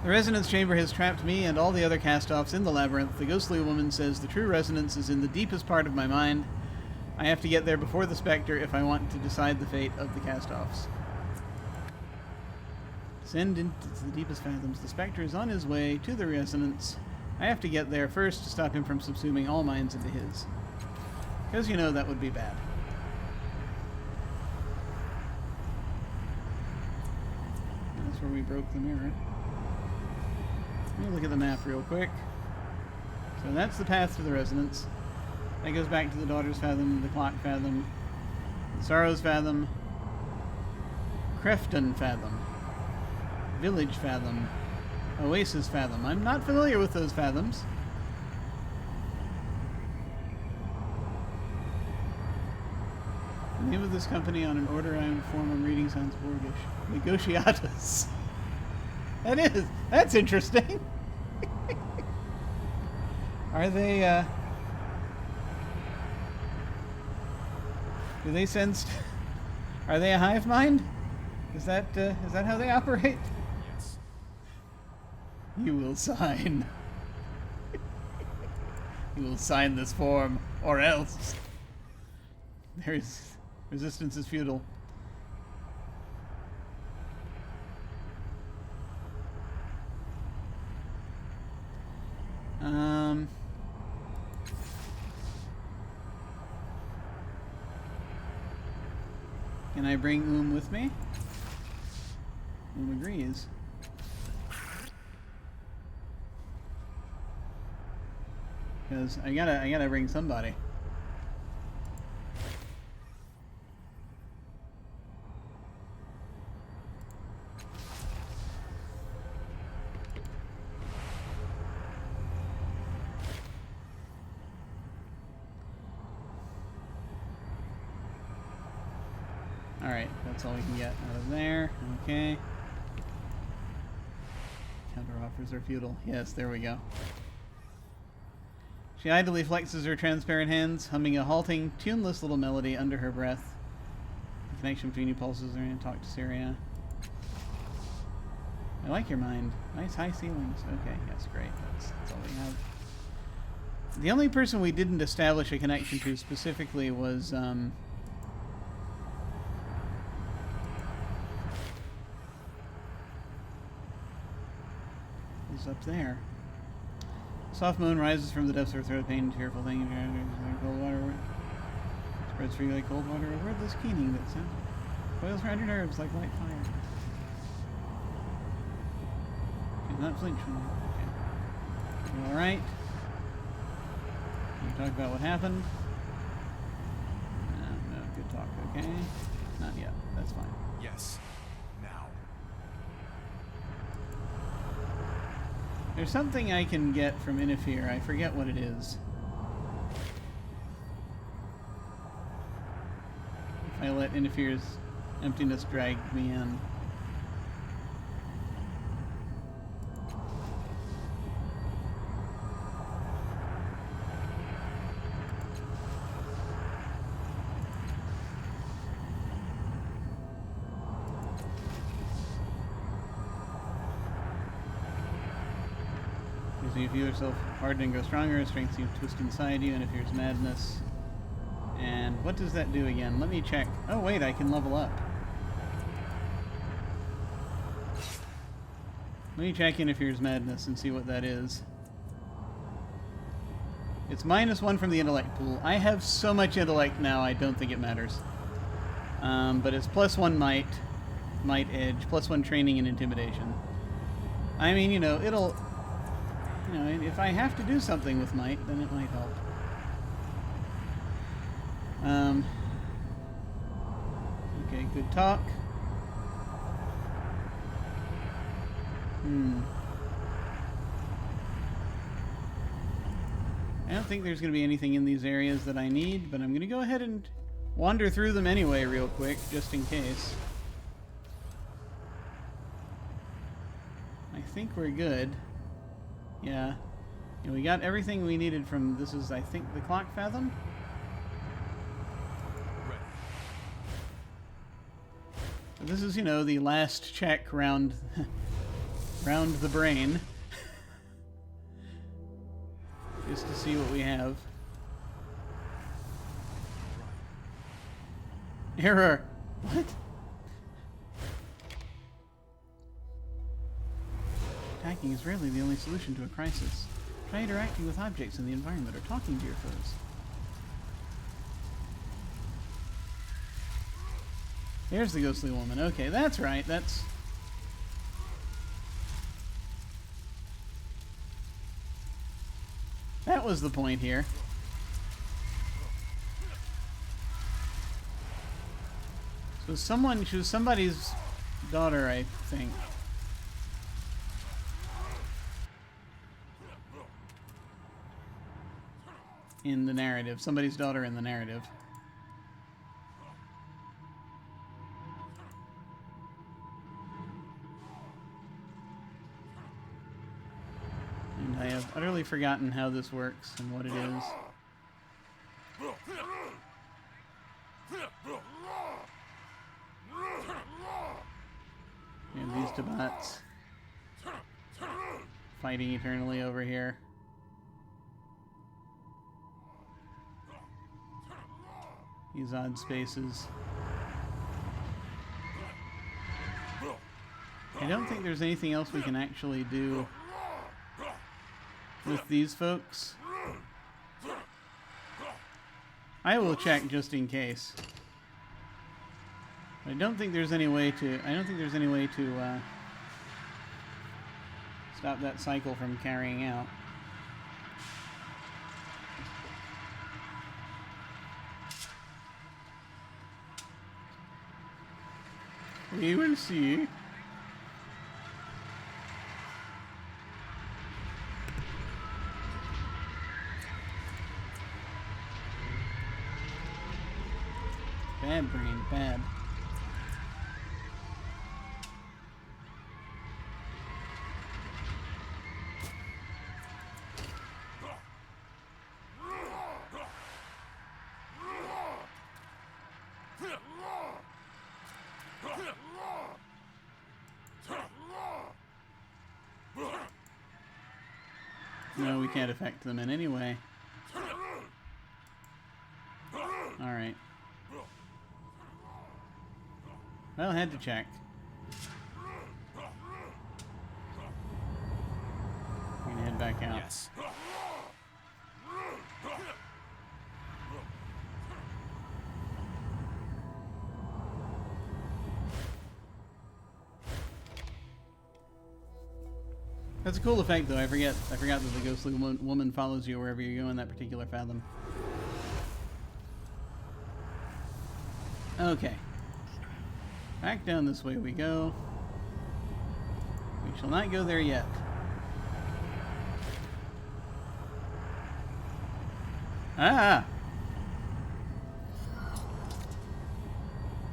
The resonance chamber has trapped me and all the other Castoffs in the Labyrinth. The ghostly woman says the true resonance is in the deepest part of my mind. I have to get there before the Spectre if I want to decide the fate of the Castoffs. Descend into the deepest fathoms. The Spectre is on his way to the resonance. I have to get there first to stop him from subsuming all minds into his. Because, you know, that would be bad. That's where we broke the mirror. Let me look at the map real quick. So that's the path to the resonance. That goes back to the Daughter's Fathom, the Clock Fathom, the Sorrow's Fathom, Crefton Fathom, Village Fathom, Oasis Fathom. I'm not familiar with those fathoms. The name of this company on an order I inform I'm reading sounds Borgish. Negotiatus. That's interesting. Are they, do they sense, are they a hive mind? Is that how they operate?
Yes.
You will sign. You will sign this form, or else. Resistance is futile. Can I bring with me? Agrees. Because I gotta bring somebody. Alright, that's all we can get out of there. Okay. Counteroffers are futile. Yes, there we go. She idly flexes her transparent hands, humming a halting, tuneless little melody under her breath. The connection between you pulses are going to talk to Syria. I like your mind. Nice high ceilings. Okay, yes, great. That's all we have. The only person we didn't establish a connection to specifically was, up there. Soft moan rises from the depths of her throat, pain, tearful thing. Cold water spreads free like cold water. Where'd this keening that sound? Coils around your nerves like light fire. Do not flinch from it. Okay. You alright? Can you talk about what happened? No, good talk, okay? Not yet. That's fine.
Yes. Now.
There's something I can get from Inifir. I forget what it is. If I let Inifir's emptiness drag me in. So you feel yourself harden and grow stronger, strength seems to twist inside you, and if there's madness. And what does that do again? Let me check. Oh wait, I can level up. Let me check in if there's madness and see what that is. It's -1 from the intellect pool. I have so much intellect now, I don't think it matters. But it's +1 might edge, +1 training and intimidation. I mean, you know, it'll... You know, if I have to do something with might, then it might help. Okay, good talk. I don't think there's going to be anything in these areas that I need, but I'm going to go ahead and wander through them anyway real quick, just in case. I think we're good. Yeah. We got everything we needed from, this is, I think, the Clock Fathom?
Ready.
So this is, you know, the last check round, round the brain. Just to see what we have. Error! What? Attacking is rarely the only solution to a crisis. Try interacting with objects in the environment or talking to your foes. There's the ghostly woman. Okay, that's right. That's That was the point here. So she was somebody's daughter, I think. In the narrative. Somebody's daughter in the narrative. And I have utterly forgotten how this works and what it is. We have these Tabats fighting eternally over here. These odd spaces. I don't think there's anything else we can actually do with these folks. I will check just in case. I don't think there's any way to. Stop that cycle from carrying out. We will see. Bad brain, bad. No, we can't affect them in any way. Alright. Well, I had to check. We're gonna head back out.
Yes.
That's a cool effect, though. I forgot that the ghostly woman follows you wherever you go in that particular fathom. Okay. Back down this way we go. We shall not go there yet. Ah!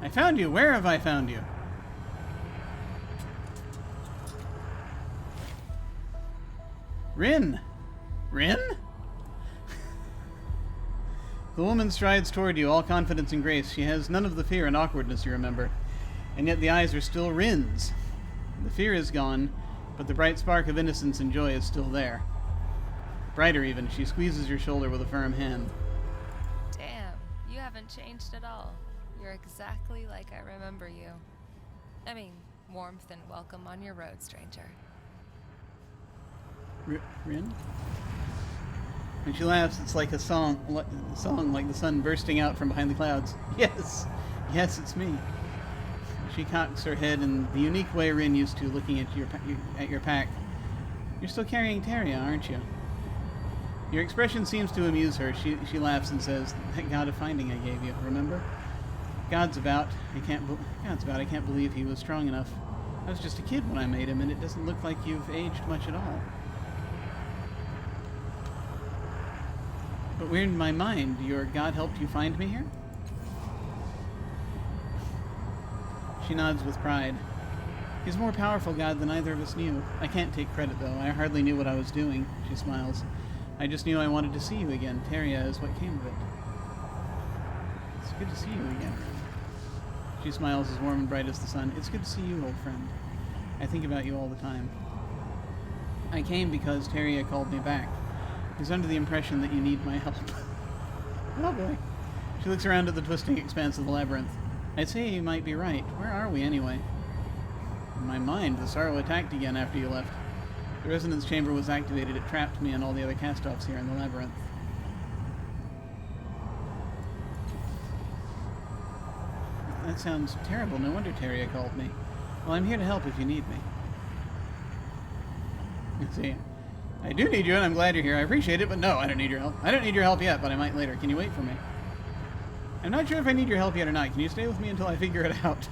I found you! Where have I found you? Rin! Rin? The woman strides toward you, all confidence and grace. She has none of the fear and awkwardness you remember. And yet the eyes are still Rin's. The fear is gone, but the bright spark of innocence and joy is still there. Brighter even, she squeezes your shoulder with a firm hand.
Damn, you haven't changed at all. You're exactly like I remember you. I mean, warmth and welcome on your road, stranger.
Rin? When she laughs, it's like a song like the sun bursting out from behind the clouds. Yes! Yes, it's me. She cocks her head in the unique way Rin used to, looking at your pack. You're still carrying Teria, aren't you? Your expression seems to amuse her. She laughs and says, "That god of finding I gave you, remember? God's about. I can't believe he was strong enough. I was just a kid when I made him, and it doesn't look like you've aged much at all." But we're in my mind. Your god helped you find me here? She nods with pride. He's a more powerful god than either of us knew. I can't take credit, though. I hardly knew what I was doing. She smiles. I just knew I wanted to see you again. Teria is what came of it. It's good to see you again. She smiles as warm and bright as the sun. It's good to see you, old friend. I think about you all the time. I came because Teria called me back. He's under the impression that you need my help. Oh boy. She looks around at the twisting expanse of the labyrinth. I'd say you might be right. Where are we, anyway? In my mind, the sorrow attacked again after you left. The resonance chamber was activated. It trapped me and all the other castoffs here in the labyrinth. That sounds terrible. No wonder Teria called me. Well, I'm here to help if you need me. See, I do need you, and I'm glad you're here. I appreciate it, but no, I don't need your help. I don't need your help yet, but I might later. Can you wait for me? I'm not sure if I need your help yet or not. Can you stay with me until I figure it out?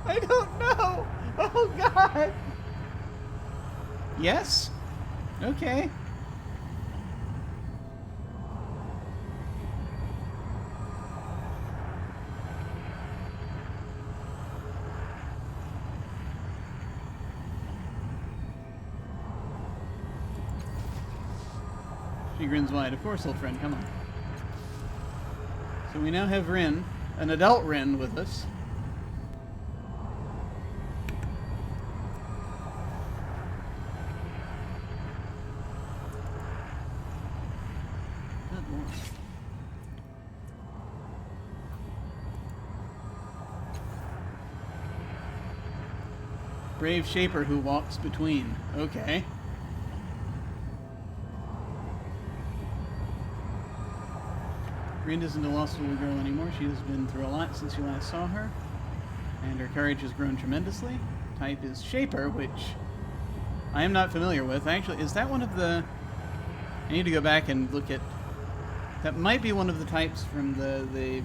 I don't know. Oh, God. Yes? Okay. She grins wide. Of course, old friend. Come on. So we now have Rin, an adult Rin, with us. Good Lord. Brave Shaper who walks between. Okay. Rin isn't a lost little girl anymore. She has been through a lot since you last saw her, and her courage has grown tremendously. Type is Shaper, which I am not familiar with. Actually, is that one of the... I need to go back and look at... That might be one of the types from the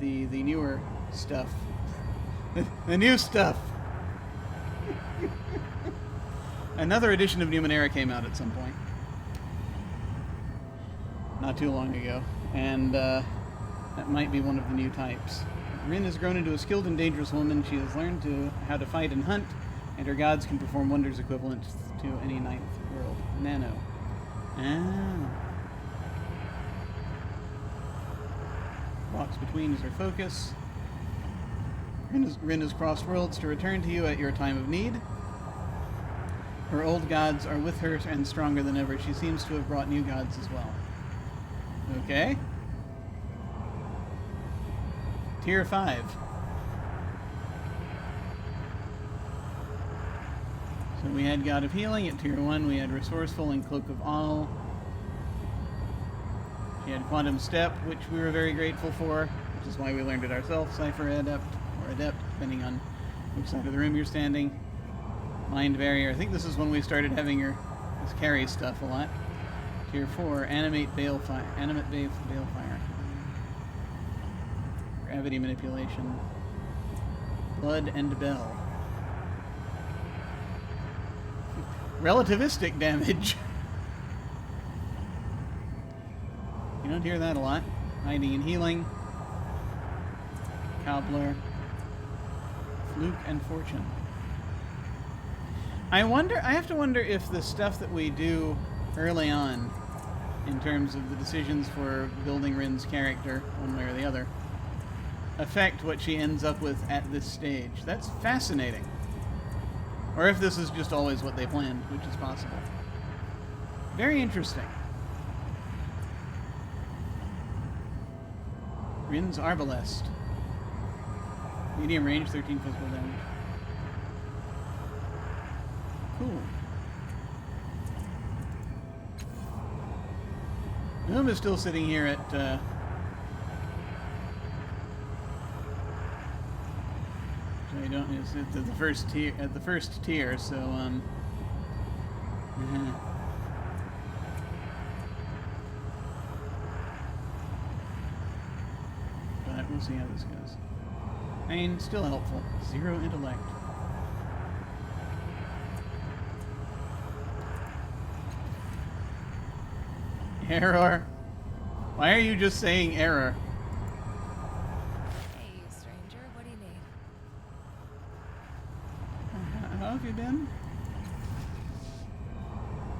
newer stuff. The new stuff! Another edition of Numenera came out at some point. Not too long ago. And that might be one of the new types. Rin has grown into a skilled and dangerous woman. She has learned how to fight and hunt, and her gods can perform wonders equivalent to any ninth world. Nano. Ah. Walks between is her focus. Rin has crossed worlds to return to you at your time of need. Her old gods are with her and stronger than ever. She seems to have brought new gods as well. Okay. Tier 5. So we had God of Healing at Tier 1. We had Resourceful and Cloak of All. She had Quantum Step, which we were very grateful for, which is why we learned it ourselves. Cypher Adept, or Adept, depending on which side of the room you're standing. Mind Barrier. I think this is when we started having this carry stuff a lot. Tier 4, Animate Balefire. Animate Balefire. Gravity Manipulation. Blood and Bell. Relativistic damage. You don't hear that a lot. Hiding and Healing. Cobbler. Fluke and Fortune. I have to wonder if the stuff that we do early on, in terms of the decisions for building Rin's character, one way or the other, affect what she ends up with at this stage. That's fascinating. Or if this is just always what they planned, which is possible. Very interesting. Rin's Arbalest. Medium range, 13 physical damage. Cool. Noom is still sitting here at I don't. It's at the first tier. At the first tier, so But we'll see how this goes. I mean, still helpful. 0 intellect. Error. Why are you just saying error?
Hey, you stranger. What do you need?
How have you been?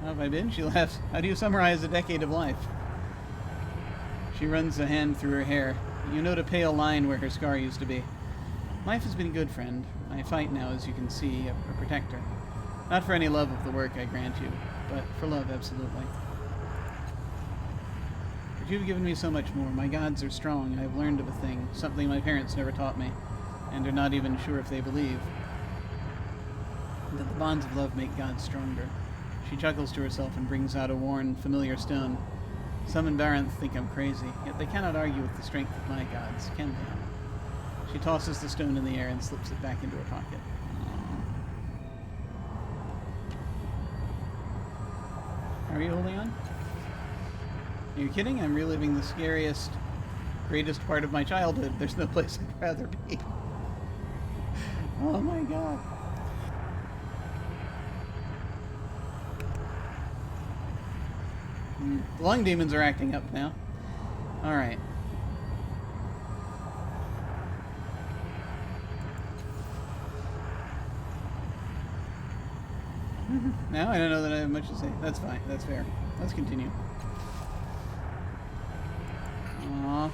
How have I been? She laughs. How do you summarize a decade of life? She runs a hand through her hair. You note a pale line where her scar used to be. Life has been good, friend. I fight now, as you can see, a protector. Not for any love of the work, I grant you, but for love, absolutely. But you've given me so much more. My gods are strong, and I've learned of a thing, something my parents never taught me, and are not even sure if they believe. That the bonds of love make gods stronger. She chuckles to herself and brings out a worn, familiar stone. Some in Labyrinth think I'm crazy, yet they cannot argue with the strength of my gods, can they? She tosses the stone in the air and slips it back into her pocket. Aww. Are you holding on? Are you kidding? I'm reliving the scariest, greatest part of my childhood. There's no place I'd rather be. Oh my god. The lung demons are acting up now. Alright. Now I don't know that I have much to say. That's fine. That's fair. Let's continue. Aww.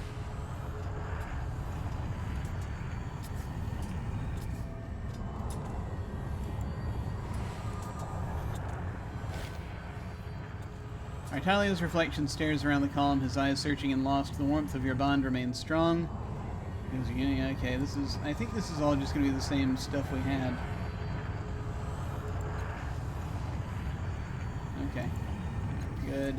Artalia's reflection stares around the column, his eyes searching and lost. The warmth of your bond remains strong. Yeah, okay, this is... I think this is all just going to be the same stuff we had. Okay. Good.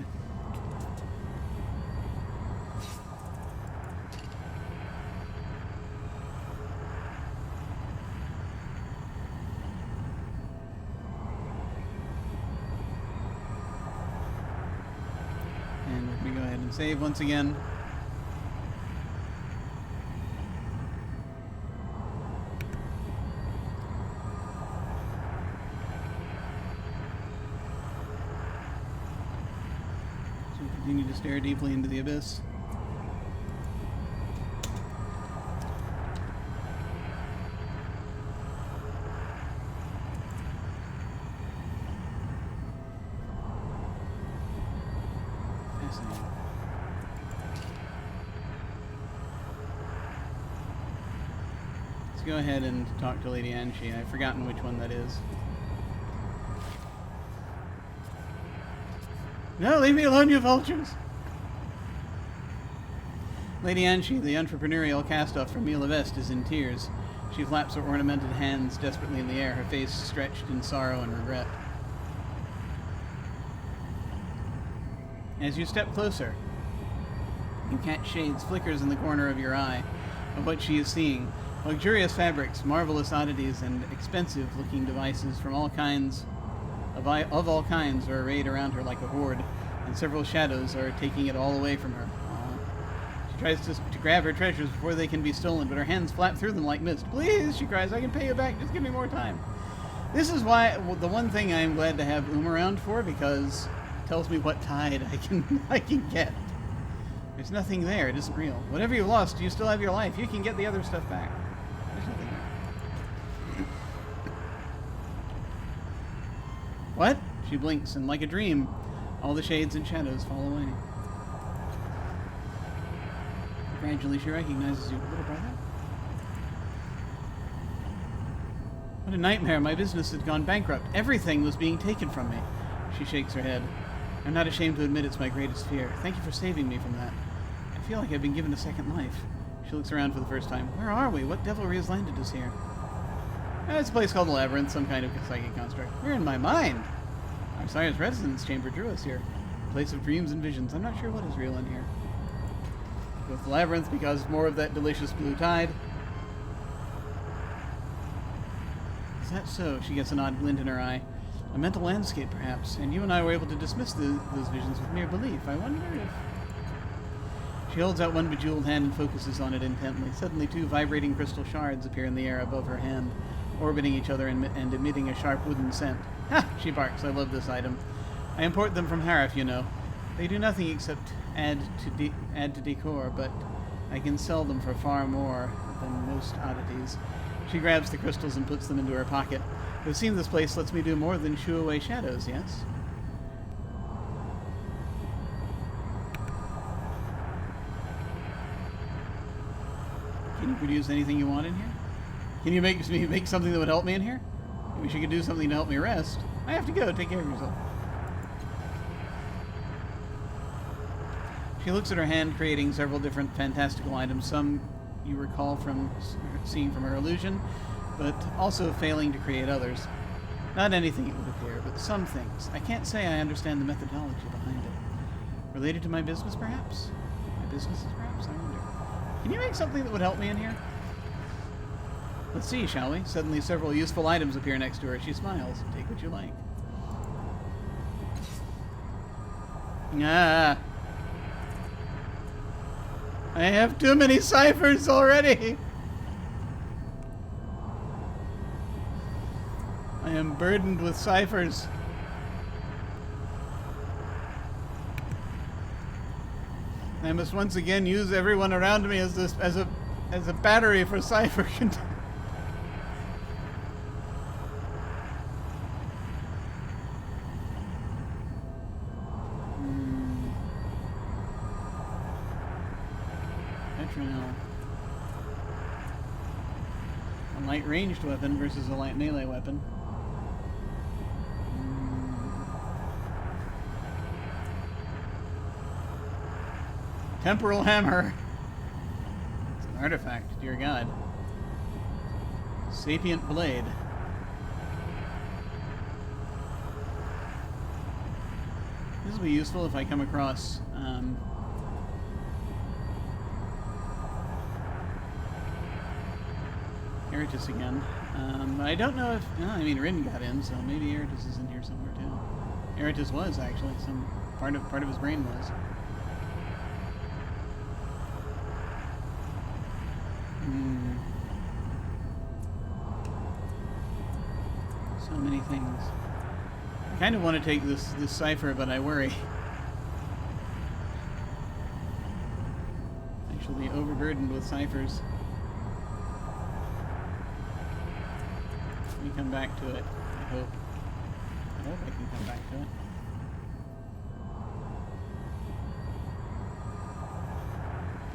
And let me go ahead and save once again. Continue to stare deeply into the abyss. Fascinating. Let's go ahead and talk to Lady Anshi. I've forgotten which one that is. No, leave me alone, you vultures! Lady Anshi, the entrepreneurial Castoff from Memovira, is in tears. She flaps her ornamented hands desperately in the air, her face stretched in sorrow and regret. As you step closer, you catch shades, flickers in the corner of your eye of what she is seeing. Luxurious fabrics, marvelous oddities, and expensive-looking devices from all kinds of all kinds are arrayed around her like a horde, and several shadows are taking it all away from her. Aww. She tries to grab her treasures before they can be stolen, but her hands flap through them like mist. Please, she cries, I can pay you back, just give me more time. This is why, the one thing I am glad to have around for, because it tells me what tide I can get. There's nothing there, it isn't real. Whatever you lost, you still have your life. You can get the other stuff back. There's nothing there. What? She blinks, and like a dream, all the shades and shadows fall away. Gradually, she recognizes you, little brother. What a nightmare. My business had gone bankrupt. Everything was being taken from me. She shakes her head. I'm not ashamed to admit it's my greatest fear. Thank you for saving me from that. I feel like I've been given a second life. She looks around for the first time. Where are we? What devilry has landed us here? It's a place called the Labyrinth, some kind of psychic construct. We're in my mind. Our sire's residence chamber drew us here. A place of dreams and visions. I'm not sure what is real in here. Go to the Labyrinth because more of that delicious blue tide. Is that so? She gets an odd glint in her eye. A mental landscape, perhaps. And you and I were able to dismiss those visions with mere belief. I wonder if... She holds out one bejeweled hand and focuses on it intently. Suddenly, two vibrating crystal shards appear in the air above her hand, orbiting each other and emitting a sharp wooden scent. Ha! She barks. I love this item. I import them from Harif, you know. They do nothing except add to decor, but I can sell them for far more than most oddities. She grabs the crystals and puts them into her pocket. It would seem this place lets me do more than shoo away shadows, yes? Can you produce anything you want in here? Can you make something that would help me in here? Maybe she could do something to help me rest. I have to go. Take care of yourself. She looks at her hand, creating several different fantastical items. Some you recall from seeing from her illusion, but also failing to create others. Not anything, it would appear, but some things. I can't say I understand the methodology behind it. Related to my business, perhaps? My businesses, perhaps? I wonder. Can you make something that would help me in here? Let's see, shall we? Suddenly several useful items appear next to her. She smiles. Take what you like. Ah. I have too many ciphers already. I am burdened with ciphers. I must once again use everyone around me as a battery for cipher. Petronel. A light ranged weapon versus a light melee weapon. Temporal hammer. It's an artifact, dear God. Sapient blade. This will be useful if I come across Eritis again. I don't know if... I mean, Rin got in, so maybe Eritis is in here somewhere too. Eritis was, actually. Some part of his brain was. So many things. I kind of want to take this cipher, but I worry. I shall be overburdened with ciphers. Let me come back to it. I hope I can come back to it.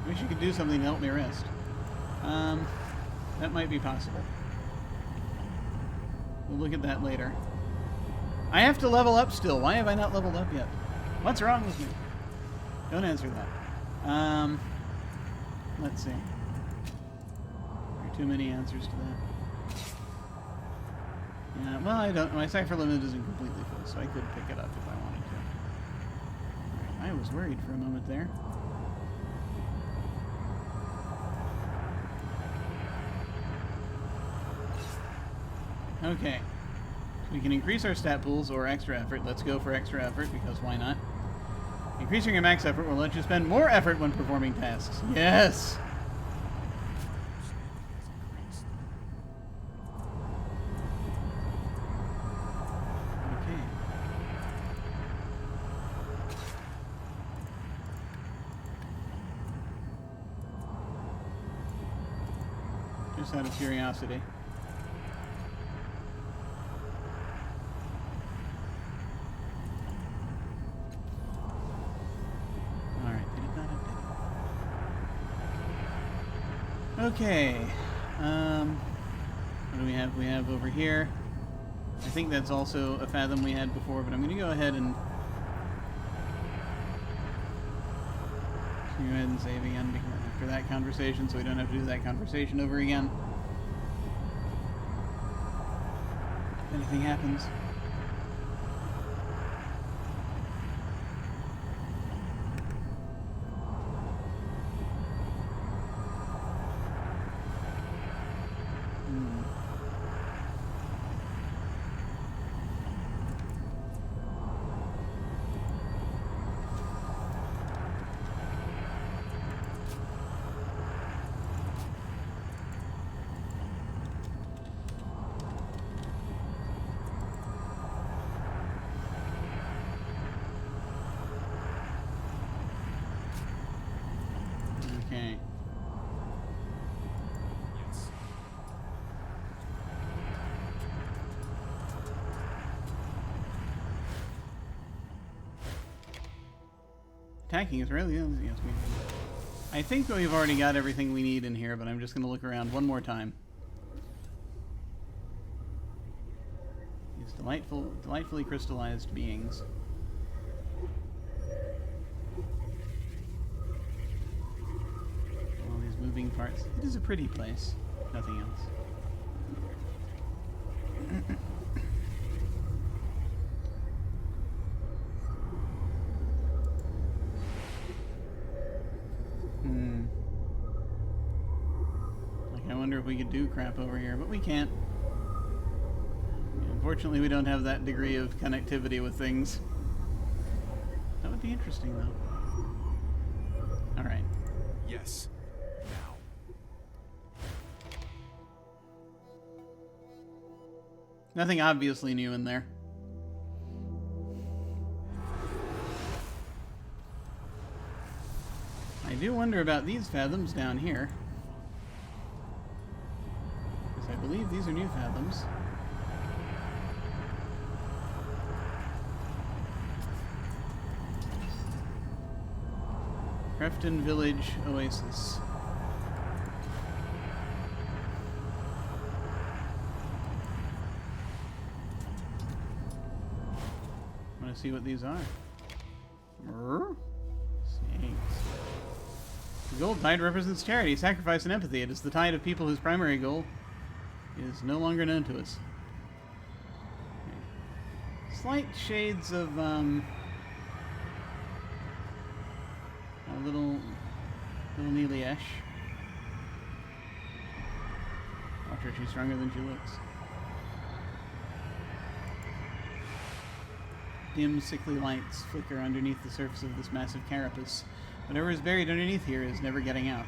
I wish you could do something to help me rest. That might be possible. We'll look at that later. I have to level up still. Why have I not leveled up yet? What's wrong with me? Don't answer that. Let's see. There are too many answers to that. Yeah, well, I don't. My cipher limit isn't completely full, so I could pick it up if I wanted to. Alright, I was worried for a moment there. Okay. So we can increase our stat pools or extra effort. Let's go for extra effort, because why not? Increasing your max effort will let you spend more effort when performing tasks. Yes! Okay. Just out of curiosity. Okay, what do we have? We have over here, I think that's also a fathom we had before, but I'm going to go ahead and save again after that conversation, so we don't have to do that conversation over again. If anything happens. Okay.
Yes.
Attacking is really... Yes, I think we've already got everything we need in here, but I'm just going to look around one more time. These delightfully crystallized beings. All these moving parts. It is a pretty place. Nothing else. I wonder if we could do crap over here, but we can't. Unfortunately, we don't have that degree of connectivity with things. Is that what be interesting, though. Alright.
Yes. Now.
Nothing obviously new in there. I do wonder about these fathoms down here. Because I believe these are new fathoms. Crefton Village Oasis. I want to see what these are. Snakes. The gold tide represents charity, sacrifice, and empathy. It is the tide of people whose primary goal is no longer known to us. Okay. Slight shades of a little Neely-esh. Watch her, she's stronger than she looks. Dim, sickly lights flicker underneath the surface of this massive carapace. Whatever is buried underneath here is never getting out.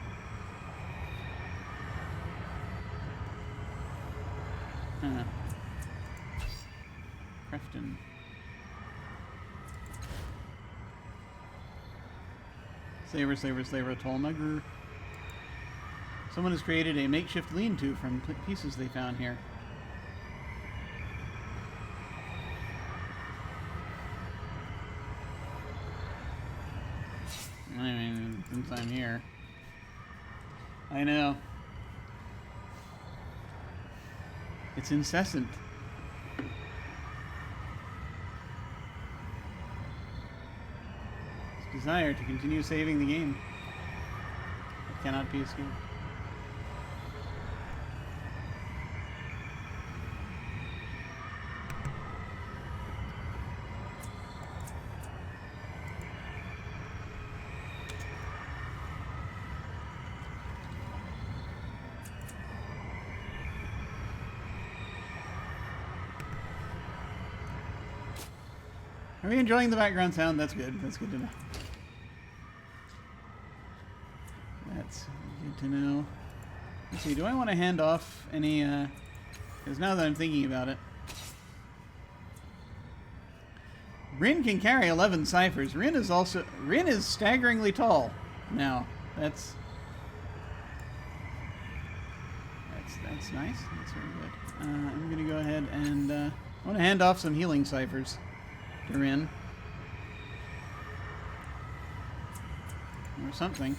Crefton. Slaver, slaver, slaver, Tolmagr. Someone has created a makeshift lean-to from pieces they found here. I mean, since I'm here. I know. It's incessant. This desire to continue saving the game. It cannot be escaped. Are we enjoying the background sound? That's good. That's good to know. That's good to know. Let's see, do I want to hand off any, because now that I'm thinking about it. Rin can carry 11 ciphers. Rin is staggeringly tall now. That's nice. That's very good. I'm going to go ahead and, I want to hand off some healing ciphers to Rin. Or something.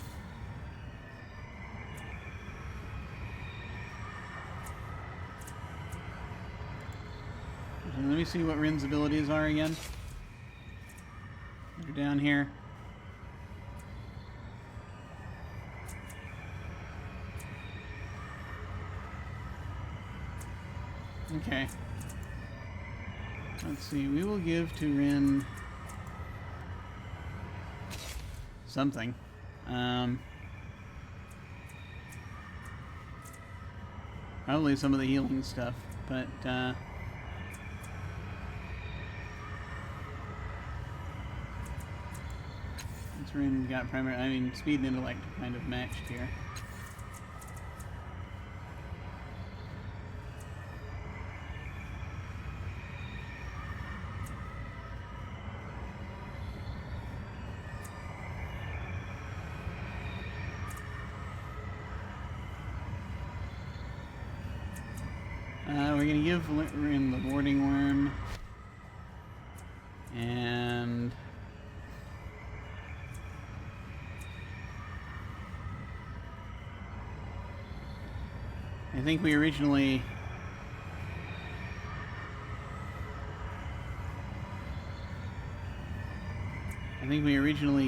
Let me see what Rin's abilities are again. They're down here. Okay. Let's see, we will give to Rin something. Probably some of the healing stuff, but since Rin got primary, I mean, speed and intellect are kind of matched here. We're going to give Rin the boarding worm. And I think we originally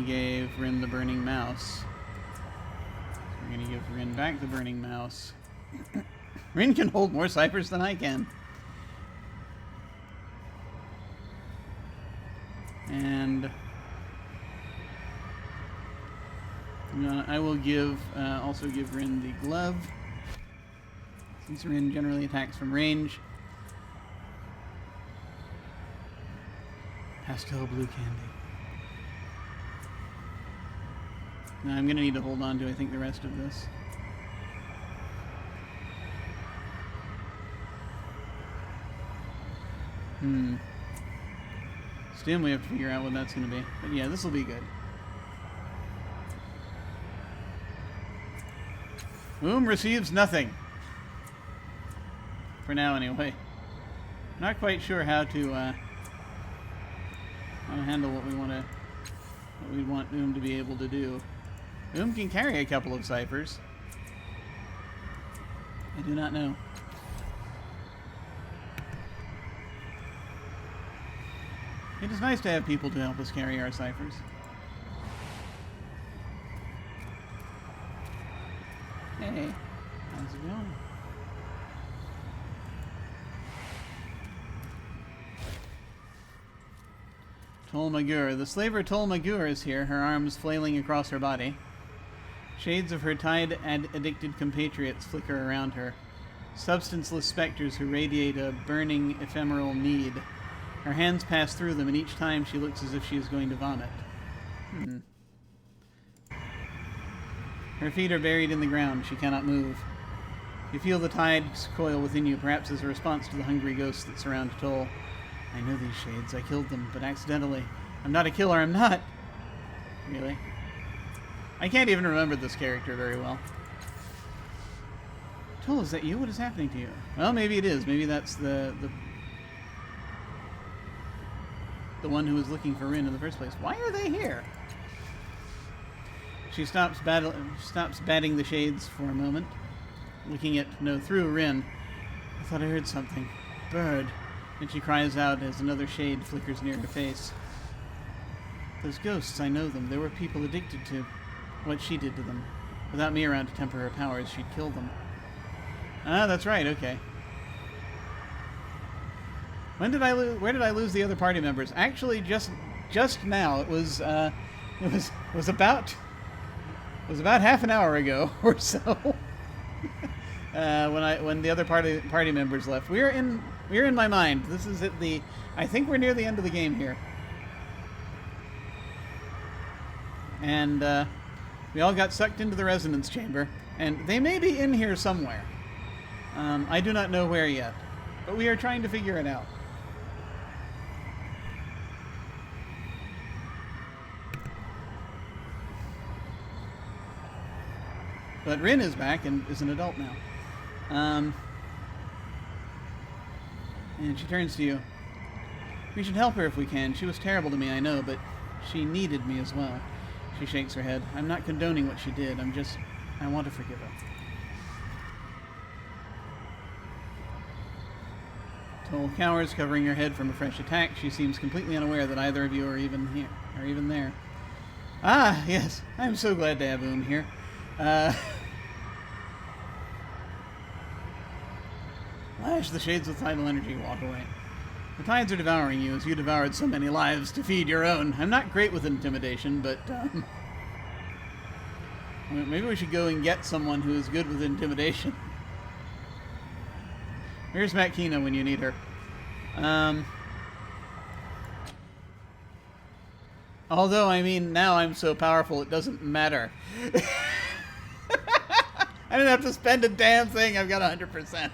gave Rin the burning mouse. So we're going to give Rin back the burning mouse. Rin can hold more ciphers than I can. And I will also give Rin the glove, since Rin generally attacks from range. Pastel blue candy. Now I'm going to need to hold on to, I think, the rest of this. Still, we have to figure out what that's going to be. But yeah, this will be good. Boom receives nothing. For now, anyway. Not quite sure how to handle what we want Oom to be able to do. Oom can carry a couple of ciphers. I do not know. It is nice to have people to help us carry our ciphers. Hey, how's it going? Tol Magur. The slaver Tol Magur is here, her arms flailing across her body. Shades of her tide-addicted compatriots flicker around her. Substanceless specters who radiate a burning, ephemeral need. Her hands pass through them, and each time she looks as if she is going to vomit. Her feet are buried in the ground. She cannot move. You feel the tides coil within you, perhaps as a response to the hungry ghosts that surround Tol. I know these shades. I killed them, but accidentally. I'm not a killer. I'm not. Really? I can't even remember this character very well. Tol, is that you? What is happening to you? Well, maybe it is. Maybe that's the one who was looking for Rin in the first place. Why are they here? She stops batting the shades for a moment, looking through Rin. I thought I heard something. Bird. And she cries out as another shade flickers near her face. Those ghosts, I know them. They were people addicted to what she did to them. Without me around to temper her powers, she'd kill them. Ah, that's right, okay. Where did I lose the other party members? Actually, just now. It was about half an hour ago or so. when the other party members left. We're in my mind. This is I think we're near the end of the game here. And we all got sucked into the resonance chamber, and they may be in here somewhere. I do not know where yet, but we are trying to figure it out. But Rin is back and is an adult now. And she turns to you. We should help her if we can. She was terrible to me, I know, but she needed me as well. She shakes her head. I'm not condoning what she did. I want to forgive her. Tol cowers, covering her head from a fresh attack. She seems completely unaware that either of you are even there. Ah, yes. I'm so glad to have Oom here. Lash the shades with tidal energy, walk away. The tides are devouring you as you devoured so many lives to feed your own. I'm not great with intimidation, but maybe we should go and get someone who is good with intimidation. Where's Makina when you need her? Although, I mean, now I'm so powerful it doesn't matter. I don't have to spend a damn thing. I've got 100%.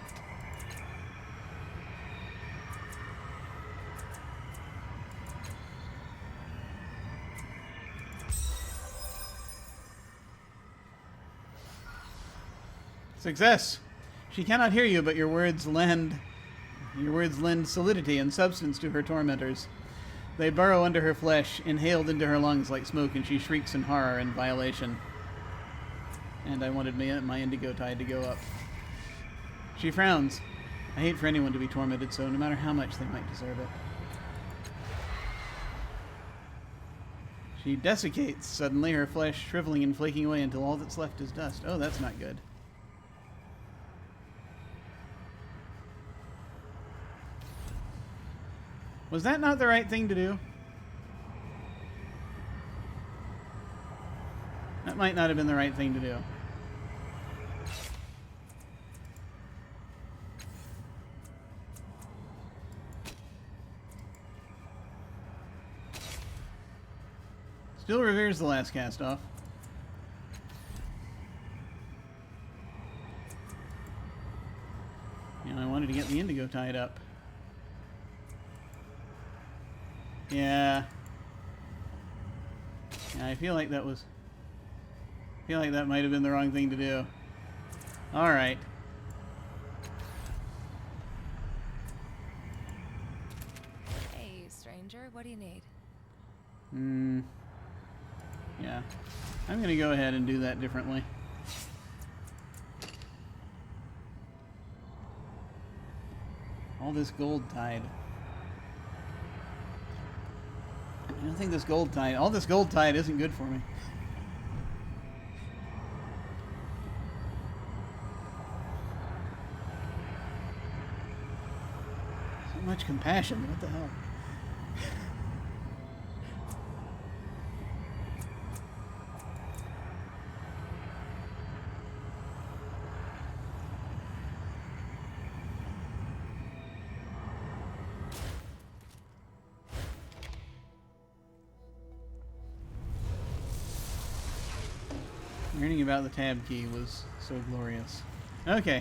Success. She cannot hear you, but your words lend solidity and substance to her tormentors. They burrow under her flesh, inhaled into her lungs like smoke, and she shrieks in horror and violation. And I wanted my indigo tide to go up. She frowns. I hate for anyone to be tormented, so no matter how much they might deserve it. She desiccates suddenly, her flesh shriveling and flaking away until all that's left is dust. Oh, that's not good. Was that not the right thing to do? That might not have been the right thing to do. Still reveres the Last Castoff. You know, I wanted to get the indigo tied up. Yeah. Yeah, I feel like that was... I feel like that might have been the wrong thing to do. Alright.
Hey, stranger, what do you need?
Yeah. I'm gonna go ahead and do that differently. All this gold tied. I don't think this gold tied... All this gold tied isn't good for me. So much compassion. What the hell? Learning about the tab key was so glorious. Okay.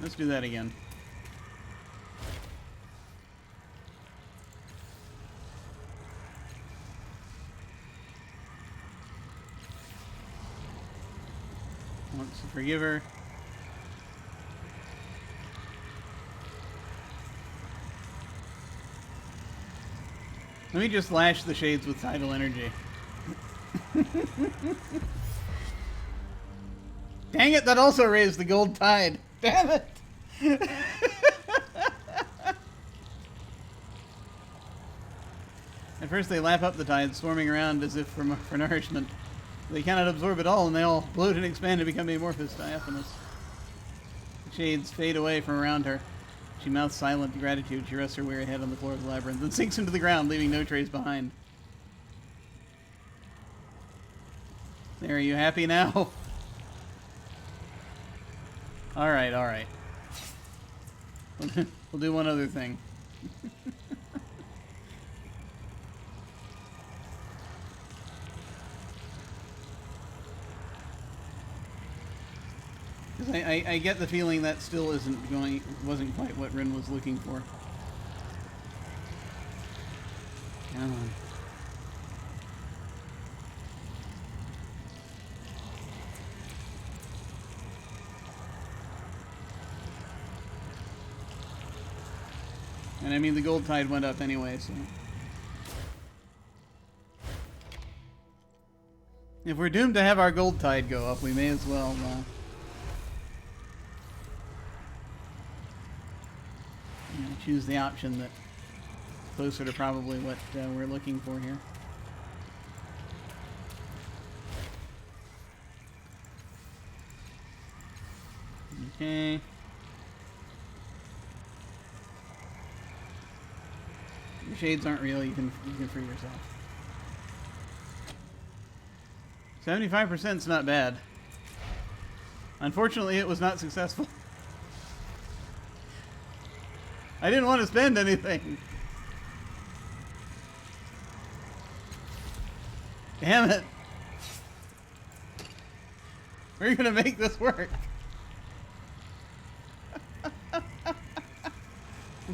Let's do that again. Once a forgiver. Let me just lash the shades with tidal energy. Dang it, that also raised the gold tide. Damn it! At first they lap up the tide, swarming around as if for nourishment. They cannot absorb it all, and they all bloat and expand and become amorphous, diaphanous. The shades fade away from around her. She mouths silent gratitude. She rests her weary head on the floor of the labyrinth, then sinks into the ground, leaving no trace behind. There, are you happy now? Alright, alright. We'll do one other thing. Because I get the feeling that still wasn't quite what Rin was looking for. Come on. And I mean, the gold tide went up anyway, so... If we're doomed to have our gold tide go up, we may as well, you know, choose the option that's closer to probably what we're looking for here. Okay. Your shades aren't real, you can free yourself. 75% is not bad. Unfortunately, it was not successful. I didn't want to spend anything. Damn it. We're gonna make this work. I'm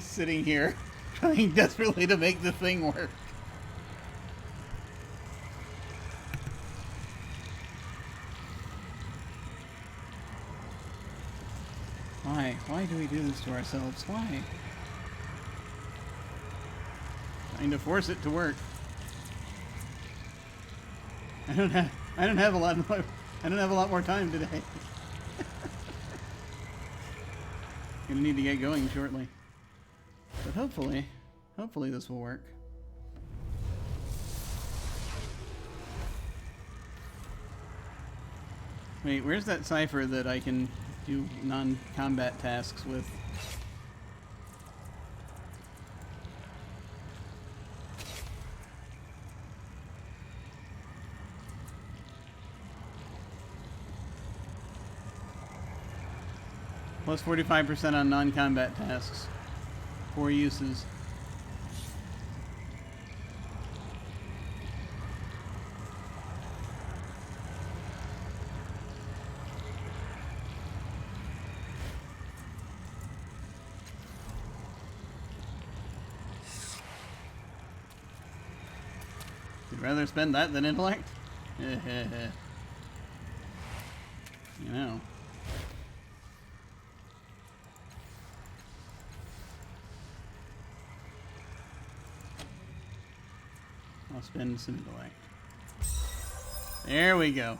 sitting here trying desperately to make this thing work. Why? Why do we do this to ourselves? Why? Trying to force it to work. I don't have a lot more time today. Gonna need to get going shortly. But hopefully this will work. Wait, where's that cipher that I can do non-combat tasks with? Plus 45% on non-combat tasks. 4 uses. rather spend that than intellect? You know. I'll spend some intellect. There we go.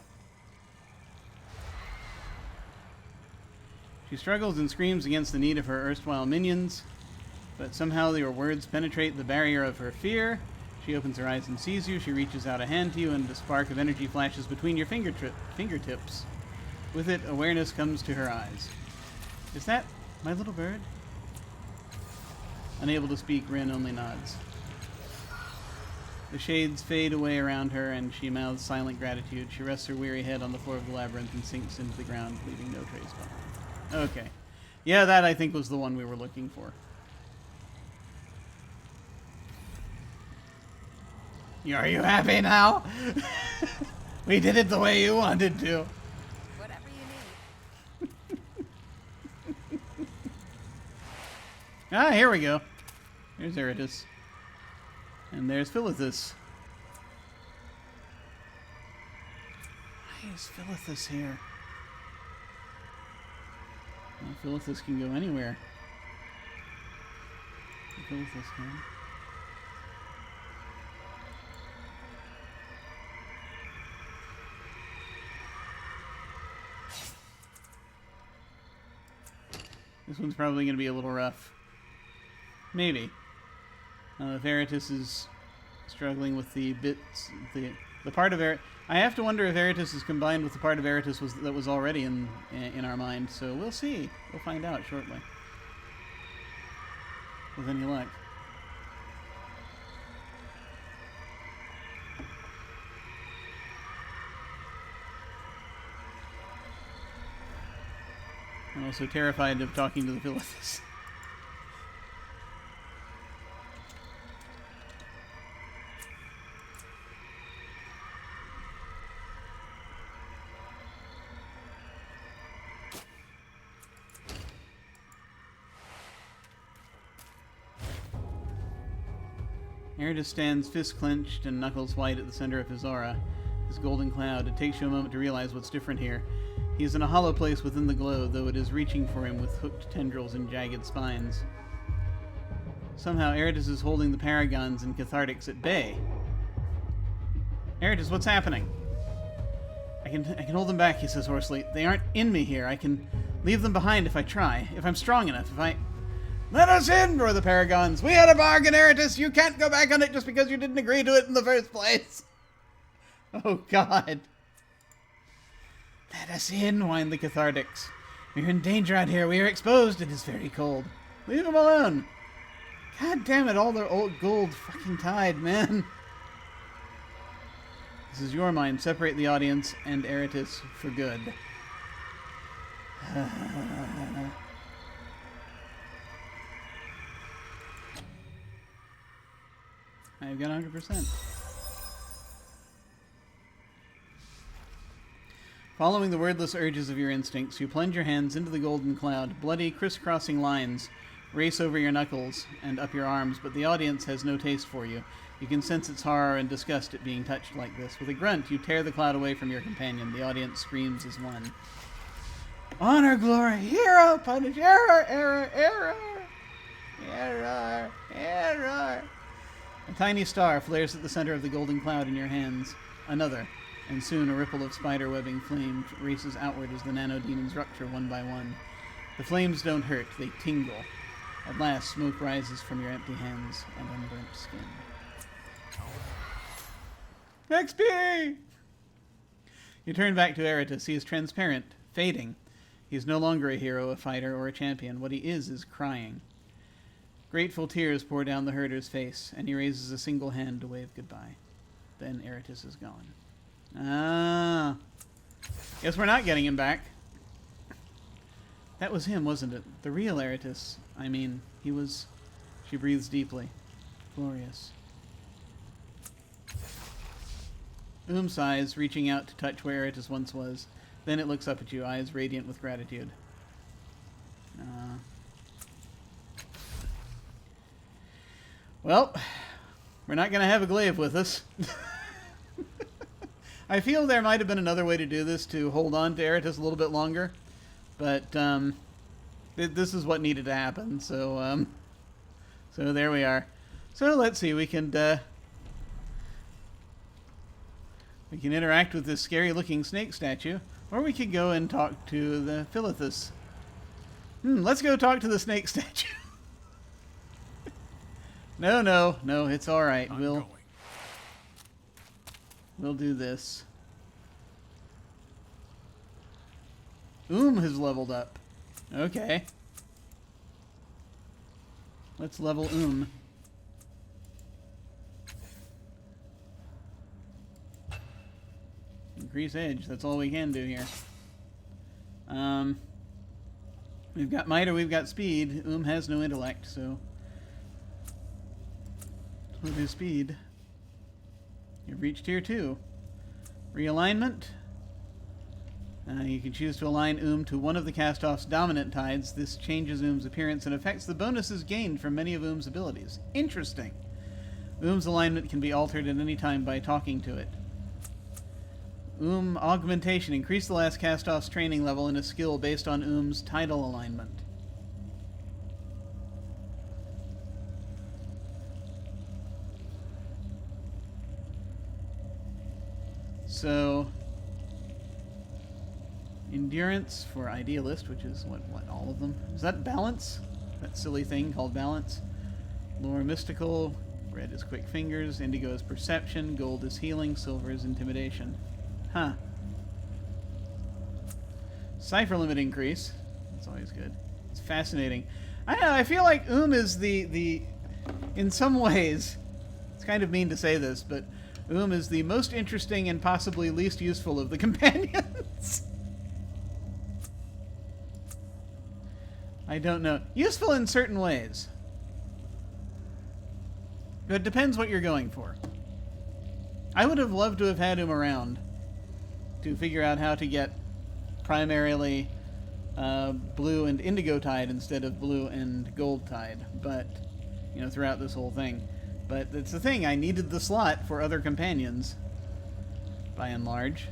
She struggles and screams against the need of her erstwhile minions, but somehow your words penetrate the barrier of her fear. She opens her eyes and sees you. She reaches out a hand to you, and a spark of energy flashes between your fingertips. With it, awareness comes to her eyes. Is that my little bird? Unable to speak, Rin only nods. The shades fade away around her, and she mouths silent gratitude. She rests her weary head on the floor of the labyrinth and sinks into the ground, leaving no trace behind. Okay. Yeah, that I think was the one we were looking for. Are you happy now? We did it the way you wanted to.
Whatever you need.
Ah, here we go. There's Eritis. And there's Philithus. Why is Philithus here? Well, Philithus can go anywhere. Philithus can. This one's probably going to be a little rough. Maybe. If Eritis is struggling with the bits, the part of Eritis, I have to wonder if Eritis is combined with the part of Eritis that was already in our mind. So we'll see. We'll find out shortly. With any luck. I'm also terrified of talking to the Philithus. Eritis stands fist clenched and knuckles white at the center of his aura, his golden cloud. It takes you a moment to realize what's different here. He is in a hollow place within the glow, though it is reaching for him with hooked tendrils and jagged spines. Somehow, Eritis is holding the paragons and cathartics at bay. Eritis, what's happening? I can hold them back, he says hoarsely. They aren't in me here. I can leave them behind if I try. If I'm strong enough. If I... Let us in, roar the paragons. We had a bargain, Eritis. You can't go back on it just because you didn't agree to it in the first place. Oh, God. Let us in, whined the cathartics. We're in danger out here. We are exposed. It is very cold. Leave them alone. God damn it, all their old gold fucking tide, man. This is your mind. Separate the audience and Eritis for good. I've got 100%. Following the wordless urges of your instincts, you plunge your hands into the golden cloud. Bloody, crisscrossing lines race over your knuckles and up your arms, but the audience has no taste for you. You can sense its horror and disgust at being touched like this. With a grunt, you tear the cloud away from your companion. The audience screams as one. Honor, glory, hero, punish, error, error, error, error, error. A tiny star flares at the center of the golden cloud in your hands. Another, and soon a ripple of spider-webbing flame races outward as the nano-demons rupture one by one. The flames don't hurt, they tingle. At last, smoke rises from your empty hands and unburnt skin. XP! You turn back to Eritis. He is transparent, fading. He is no longer a hero, a fighter, or a champion. What he is crying. Grateful tears pour down the herder's face, and he raises a single hand to wave goodbye. Then Eritis is gone. Ah. Guess we're not getting him back. That was him, wasn't it? The real Eritis. I mean, he was... She breathes deeply. Glorious. Sighs, reaching out to touch where Eritis once was. Then it looks up at you, eyes radiant with gratitude. Well, we're not going to have a glaive with us. I feel there might have been another way to do this to hold on to Eratus a little bit longer, but this is what needed to happen. So so there we are. So let's see. We can interact with this scary-looking snake statue, or we could go and talk to the Philithus. Let's go talk to the snake statue. No, it's all right. We'll do this. Has leveled up. Okay. Let's level Increase edge. That's all we can do here. We've got might or we've got speed. Has no intellect, so we'll do speed. You've reached tier 2. Realignment. You can choose to align to one of the Castoff's dominant tides. This changes appearance and affects the bonuses gained from many of abilities. Interesting. Alignment can be altered at any time by talking to it. Augmentation. Increase the Last Castoff's training level in a skill based on tidal alignment. So, endurance for idealist, which is what all of them. Is that balance? That silly thing called balance. Lore mystical. Red is quick fingers. Indigo is perception. Gold is healing. Silver is intimidation. Huh. Cipher limit increase. That's always good. It's fascinating. I don't know, I feel like is the in some ways, it's kind of mean to say this, but is the most interesting and possibly least useful of the companions. I don't know. Useful in certain ways. But it depends what you're going for. I would have loved to have had him around to figure out how to get primarily blue and indigo tide instead of blue and gold tide, but throughout this whole thing. But it's the thing, I needed the slot for other companions, by and large,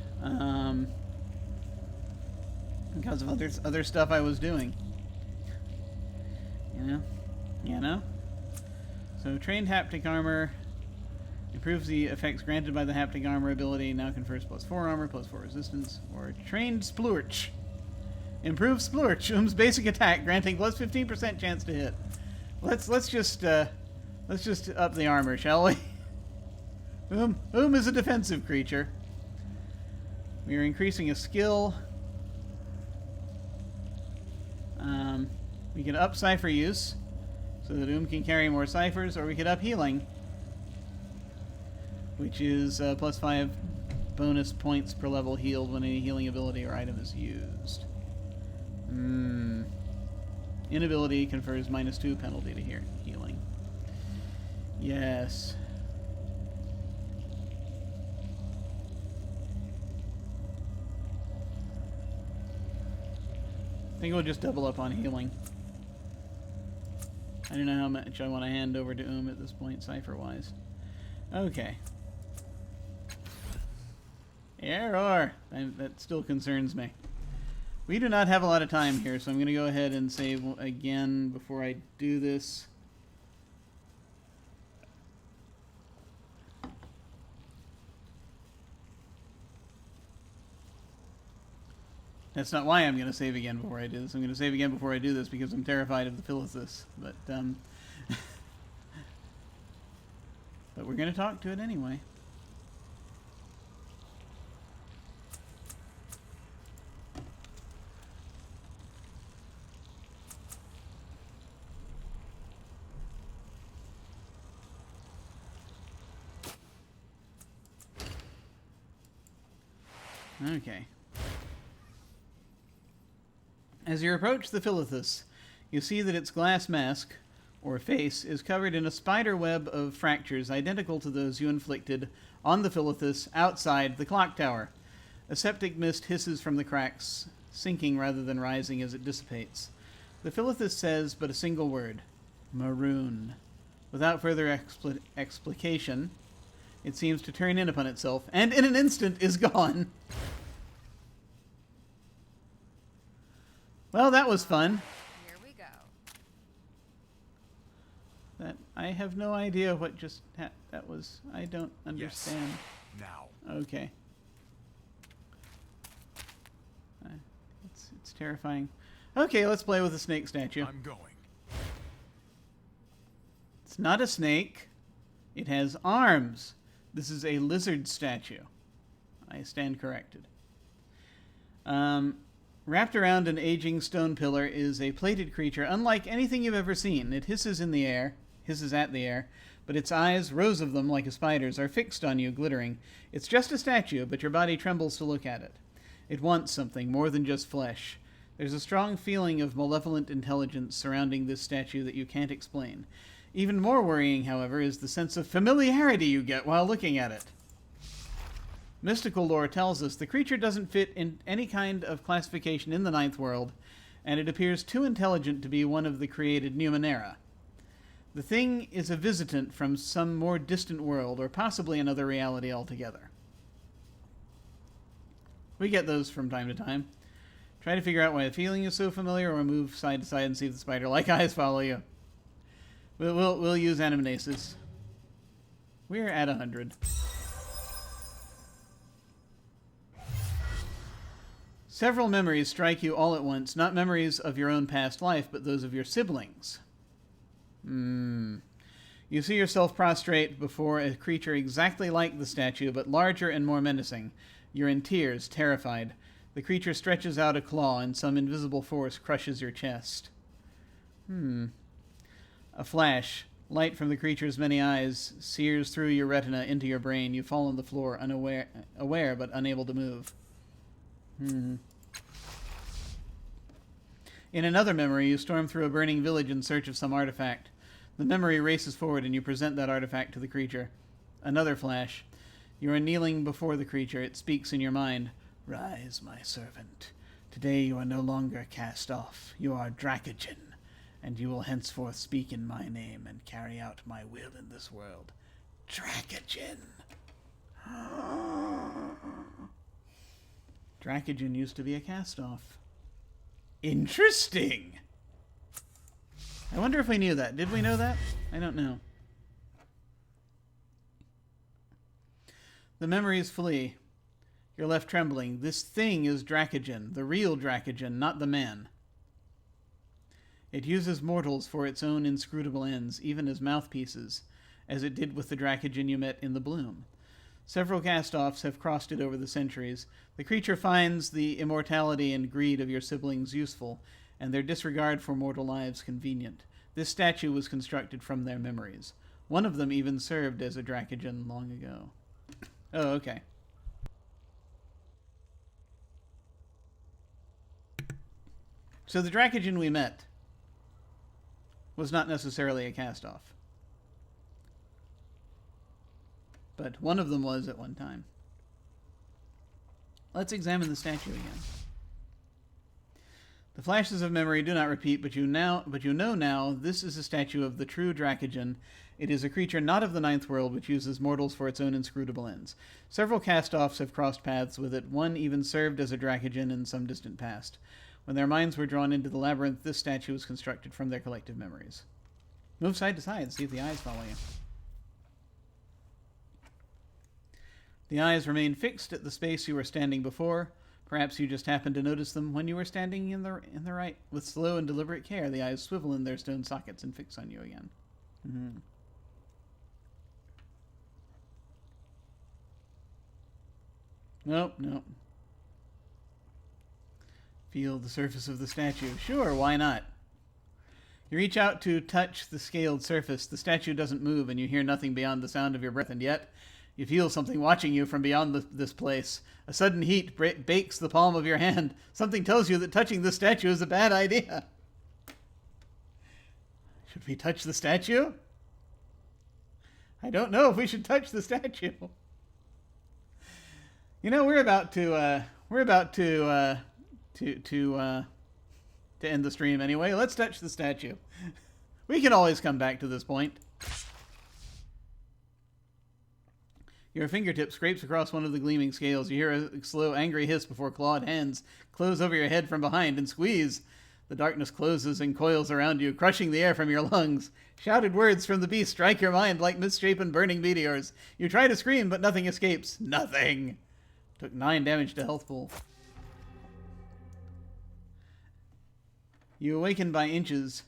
because of other stuff I was doing. You know. So trained haptic armor. Improves the effects granted by the haptic armor ability. Now confers +4 armor, +4 resistance. Or trained splurch. Improves splurch. Basic attack, granting +15% chance to hit. Let's just up the armor, shall we? Is a defensive creature. We are increasing a skill. We can up cipher use, so that can carry more ciphers, or we could up healing, which is +5 bonus points per level healed when any healing ability or item is used. Inability confers -2 penalty to healing. Yes. I think we'll just double up on healing. I don't know how much I want to hand over to at this point, cipher-wise. Okay. Error! That still concerns me. We do not have a lot of time here, so I'm going to go ahead and save again before I do this. That's not why I'm going to save again before I do this. I'm going to save again before I do this because I'm terrified of the Philithus. But, but we're going to talk to it anyway. Okay. As you approach the Philithus, you see that its glass mask, or face, is covered in a spider web of fractures identical to those you inflicted on the Philithus outside the clock tower. A septic mist hisses from the cracks, sinking rather than rising as it dissipates. The Philithus says but a single word: maroon. Without further explication, It seems to turn in upon itself, and in an instant is gone. Well, that was fun.
Here we go.
That I have no idea what just that was. I don't understand.
Now.
Okay. It's terrifying. Okay, let's play with the snake statue.
I'm going.
It's not a snake. It has arms. This is a lizard statue. I stand corrected. Wrapped around an aging stone pillar is a plated creature unlike anything you've ever seen. It hisses at the air, but its eyes, rows of them like a spider's, are fixed on you, glittering. It's just a statue, but your body trembles to look at it. It wants something more than just flesh. There's a strong feeling of malevolent intelligence surrounding this statue that you can't explain. Even more worrying, however, is the sense of familiarity you get while looking at it. Mystical lore tells us the creature doesn't fit in any kind of classification in the Ninth World, and it appears too intelligent to be one of the created Numenera. The thing is a visitant from some more distant world, or possibly another reality altogether. We get those from time to time. Try to figure out why the feeling is so familiar, or move side to side and see if the spider-like eyes follow you. We'll use animasis. We're at 100. Several memories strike you all at once, not memories of your own past life, but those of your siblings. You see yourself prostrate before a creature exactly like the statue, but larger and more menacing. You're in tears, terrified. The creature stretches out a claw, and some invisible force crushes your chest. A flash, light from the creature's many eyes, sears through your retina into your brain. You fall on the floor, aware but unable to move. In another memory, you storm through a burning village in search of some artifact. The memory races forward, and you present that artifact to the creature. Another flash. You are kneeling before the creature. It speaks in your mind. "Rise, my servant. Today you are no longer cast off. You are Dracogen, and you will henceforth speak in my name and carry out my will in this world." Dracogen. Dracogen used to be a cast-off. Interesting! I wonder if we knew that. Did we know that? I don't know. The memories flee. You're left trembling. This thing is Dracogen, the real Dracogen, not the man. It uses mortals for its own inscrutable ends, even as mouthpieces, as it did with the Dracogen you met in the Bloom. Several cast-offs have crossed it over the centuries. The creature finds the immortality and greed of your siblings useful, and their disregard for mortal lives convenient. This statue was constructed from their memories. One of them even served as a Dracogen long ago. Oh, okay. So the Dracogen we met was not necessarily a cast-off. But one of them was at one time. Let's examine the statue again. The flashes of memory do not repeat, but you know now this is a statue of the true Dracogen. It is a creature not of the Ninth World, which uses mortals for its own inscrutable ends. Several cast-offs have crossed paths with it. One even served as a Dracogen in some distant past. When their minds were drawn into the Labyrinth, this statue was constructed from their collective memories. Move side to side, see if the eyes follow you. The eyes remain fixed at the space you were standing before. Perhaps you just happened to notice them when you were standing in the right. With slow and deliberate care, the eyes swivel in their stone sockets and fix on you again. Nope. Feel the surface of the statue. Sure, why not? You reach out to touch the scaled surface. The statue doesn't move, and you hear nothing beyond the sound of your breath, and yet you feel something watching you from beyond this place. A sudden heat bakes the palm of your hand. Something tells you that touching the statue is a bad idea. Should we touch the statue? I don't know if we should touch the statue. You know, we're about to end the stream anyway. Let's touch the statue. We can always come back to this point. Your fingertip scrapes across one of the gleaming scales. You hear a slow, angry hiss before clawed hands close over your head from behind and squeeze. The darkness closes and coils around you, crushing the air from your lungs. Shouted words from the beast strike your mind like misshapen burning meteors. You try to scream, but nothing escapes. Nothing. Took 9 damage to health pool. You awaken by inches,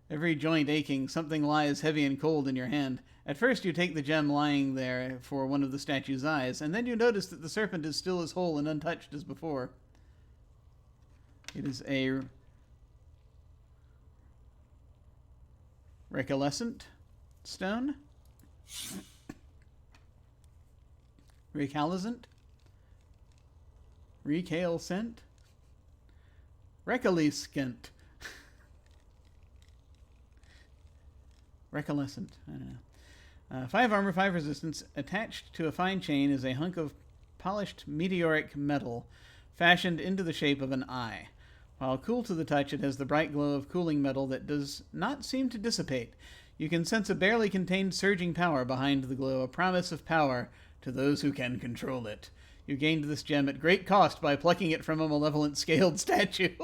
every joint aching. Something lies heavy and cold in your hand. At first, you take the gem lying there for one of the statue's eyes, and then you notice that the serpent is still as whole and untouched as before. It is a recolescent stone? Recalescent? Recalescent? Recolescent. Recolescent. I don't know. 5 armor, 5 resistance. Attached to a fine chain is a hunk of polished meteoric metal fashioned into the shape of an eye. While cool to the touch, it has the bright glow of cooling metal that does not seem to dissipate. You can sense a barely contained surging power behind the glow, a promise of power to those who can control it. You gained this gem at great cost by plucking it from a malevolent scaled statue.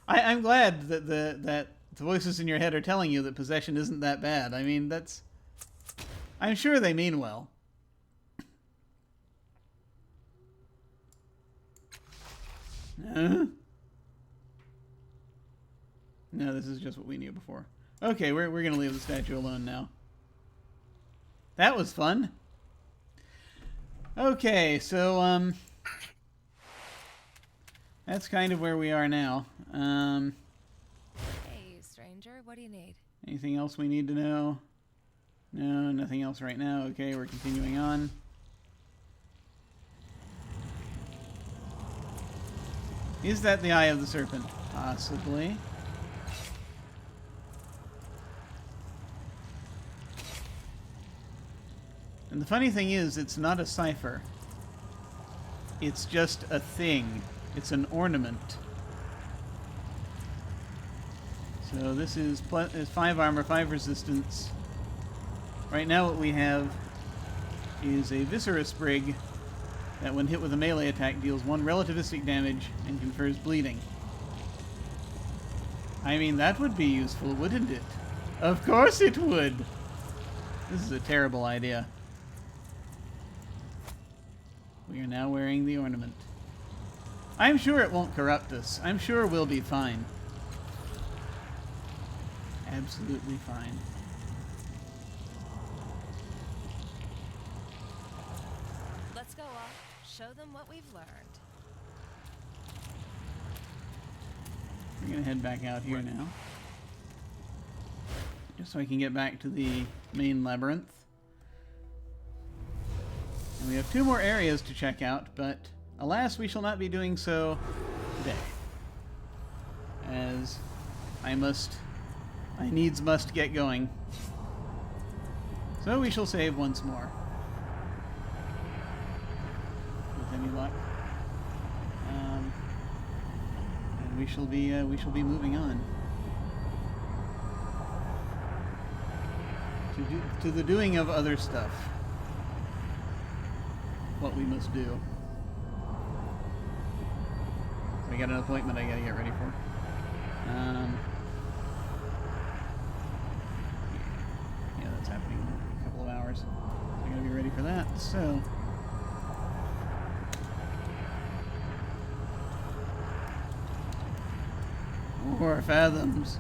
I'm glad that the voices in your head are telling you that possession isn't that bad. I mean, that's... I'm sure they mean well. No, this is just what we knew before. Okay, we're going to leave the statue alone now. That was fun. Okay, so, that's kind of where we are now.
Hey, stranger, what do you need?
Anything else we need to know? No, nothing else right now. Okay, we're continuing on. Is that the Eye of the Serpent? Possibly. And the funny thing is, it's not a cipher. It's just a thing. It's an ornament. So this is 5 armor, 5 resistance. Right now what we have is a Viscera Sprig that when hit with a melee attack deals 1 relativistic damage and confers bleeding. I mean, that would be useful, wouldn't it? Of course it would! This is a terrible idea. We are now wearing the ornament. I'm sure it won't corrupt us. I'm sure we'll be fine. Absolutely fine.
Let's go off. Show them what we've learned.
We're going to head back out here now. Just so I can get back to the main labyrinth. And we have 2 more areas to check out, but alas, we shall not be doing so today. As I needs must get going. So we shall save once more. With any luck. And we shall be moving on. To the doing of other stuff. What we must do. So I got an appointment I gotta get ready for. Yeah, that's happening in a couple of hours. So I gotta be ready for that. So 4 fathoms.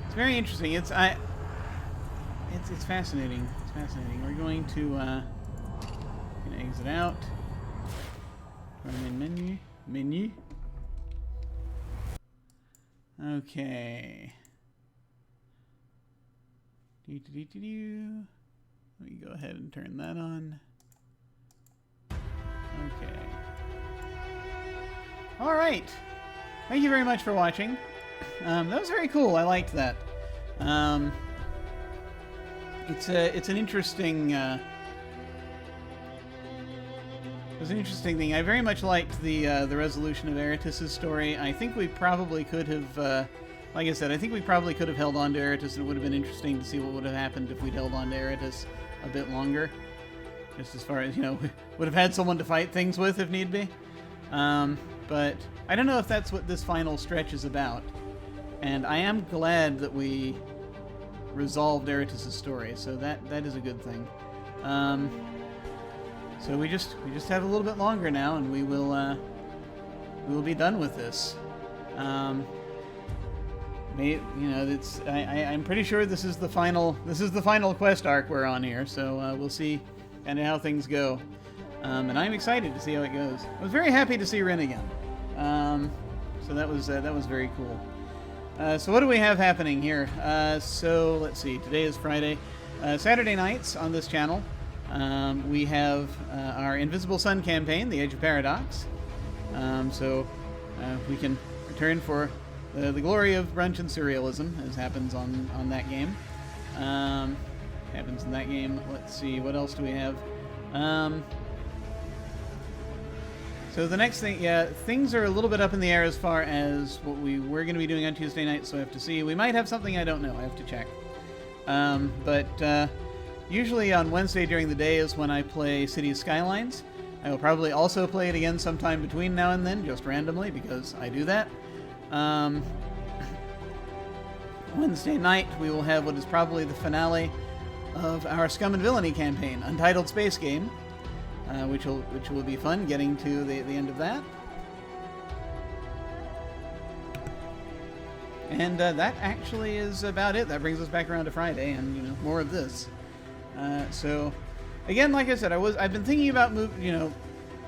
It's very interesting. It's fascinating. It's fascinating. We're going to gonna exit out. Main menu. Okay. Let me go ahead and turn that on. Okay. All right. Thank you very much for watching. That was very cool. I liked that. It's an interesting. There's was an interesting thing. I very much liked the resolution of Eratus' story. I think we probably could have, like I said, I think we probably could have held on to Eratus, and it would have been interesting to see what would have happened if we'd held on to Eratus a bit longer. Just as far as, we would have had someone to fight things with if need be. But I don't know if that's what this final stretch is about. And I am glad that we resolved Eratus' story, so that is a good thing. So we just have a little bit longer now, and we will be done with this. I'm pretty sure this is the final quest arc we're on here, so we'll see kind of how things go. And I'm excited to see how it goes. I was very happy to see Rin again. So that was very cool. So what do we have happening here? So let's see. Today is Friday. Saturday nights on this channel, we have our Invisible Sun campaign, The Age of Paradox. So we can return for the glory of brunch and serialism, as happens on that game. Happens in that game. Let's see, what else do we have? So the next thing, things are a little bit up in the air as far as what we were going to be doing on Tuesday night, so I have to see. We might have something, I don't know. I have to check. But usually on Wednesday during the day is when I play Cities Skylines. I will probably also play it again sometime between now and then, just randomly, because I do that. Wednesday night, we will have what is probably the finale of our Scum and Villainy campaign, Untitled Space Game, which will be fun, getting to the end of that. And that actually is about it. That brings us back around to Friday, and more of this. So, again, like I said, I've been thinking about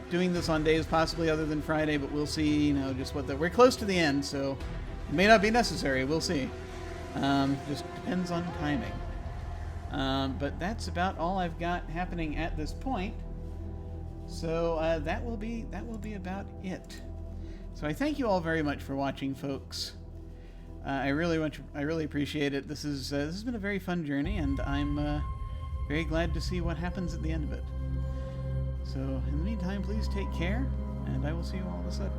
doing this on days possibly other than Friday, but we'll see. Just we're close to the end, so it may not be necessary. We'll see. Just depends on timing. But that's about all I've got happening at this point. So that will be about it. So I thank you all very much for watching, folks. I really appreciate it. This has been a very fun journey, and I'm very glad to see what happens at the end of it. So in the meantime, please take care, and I will see you all of a sudden.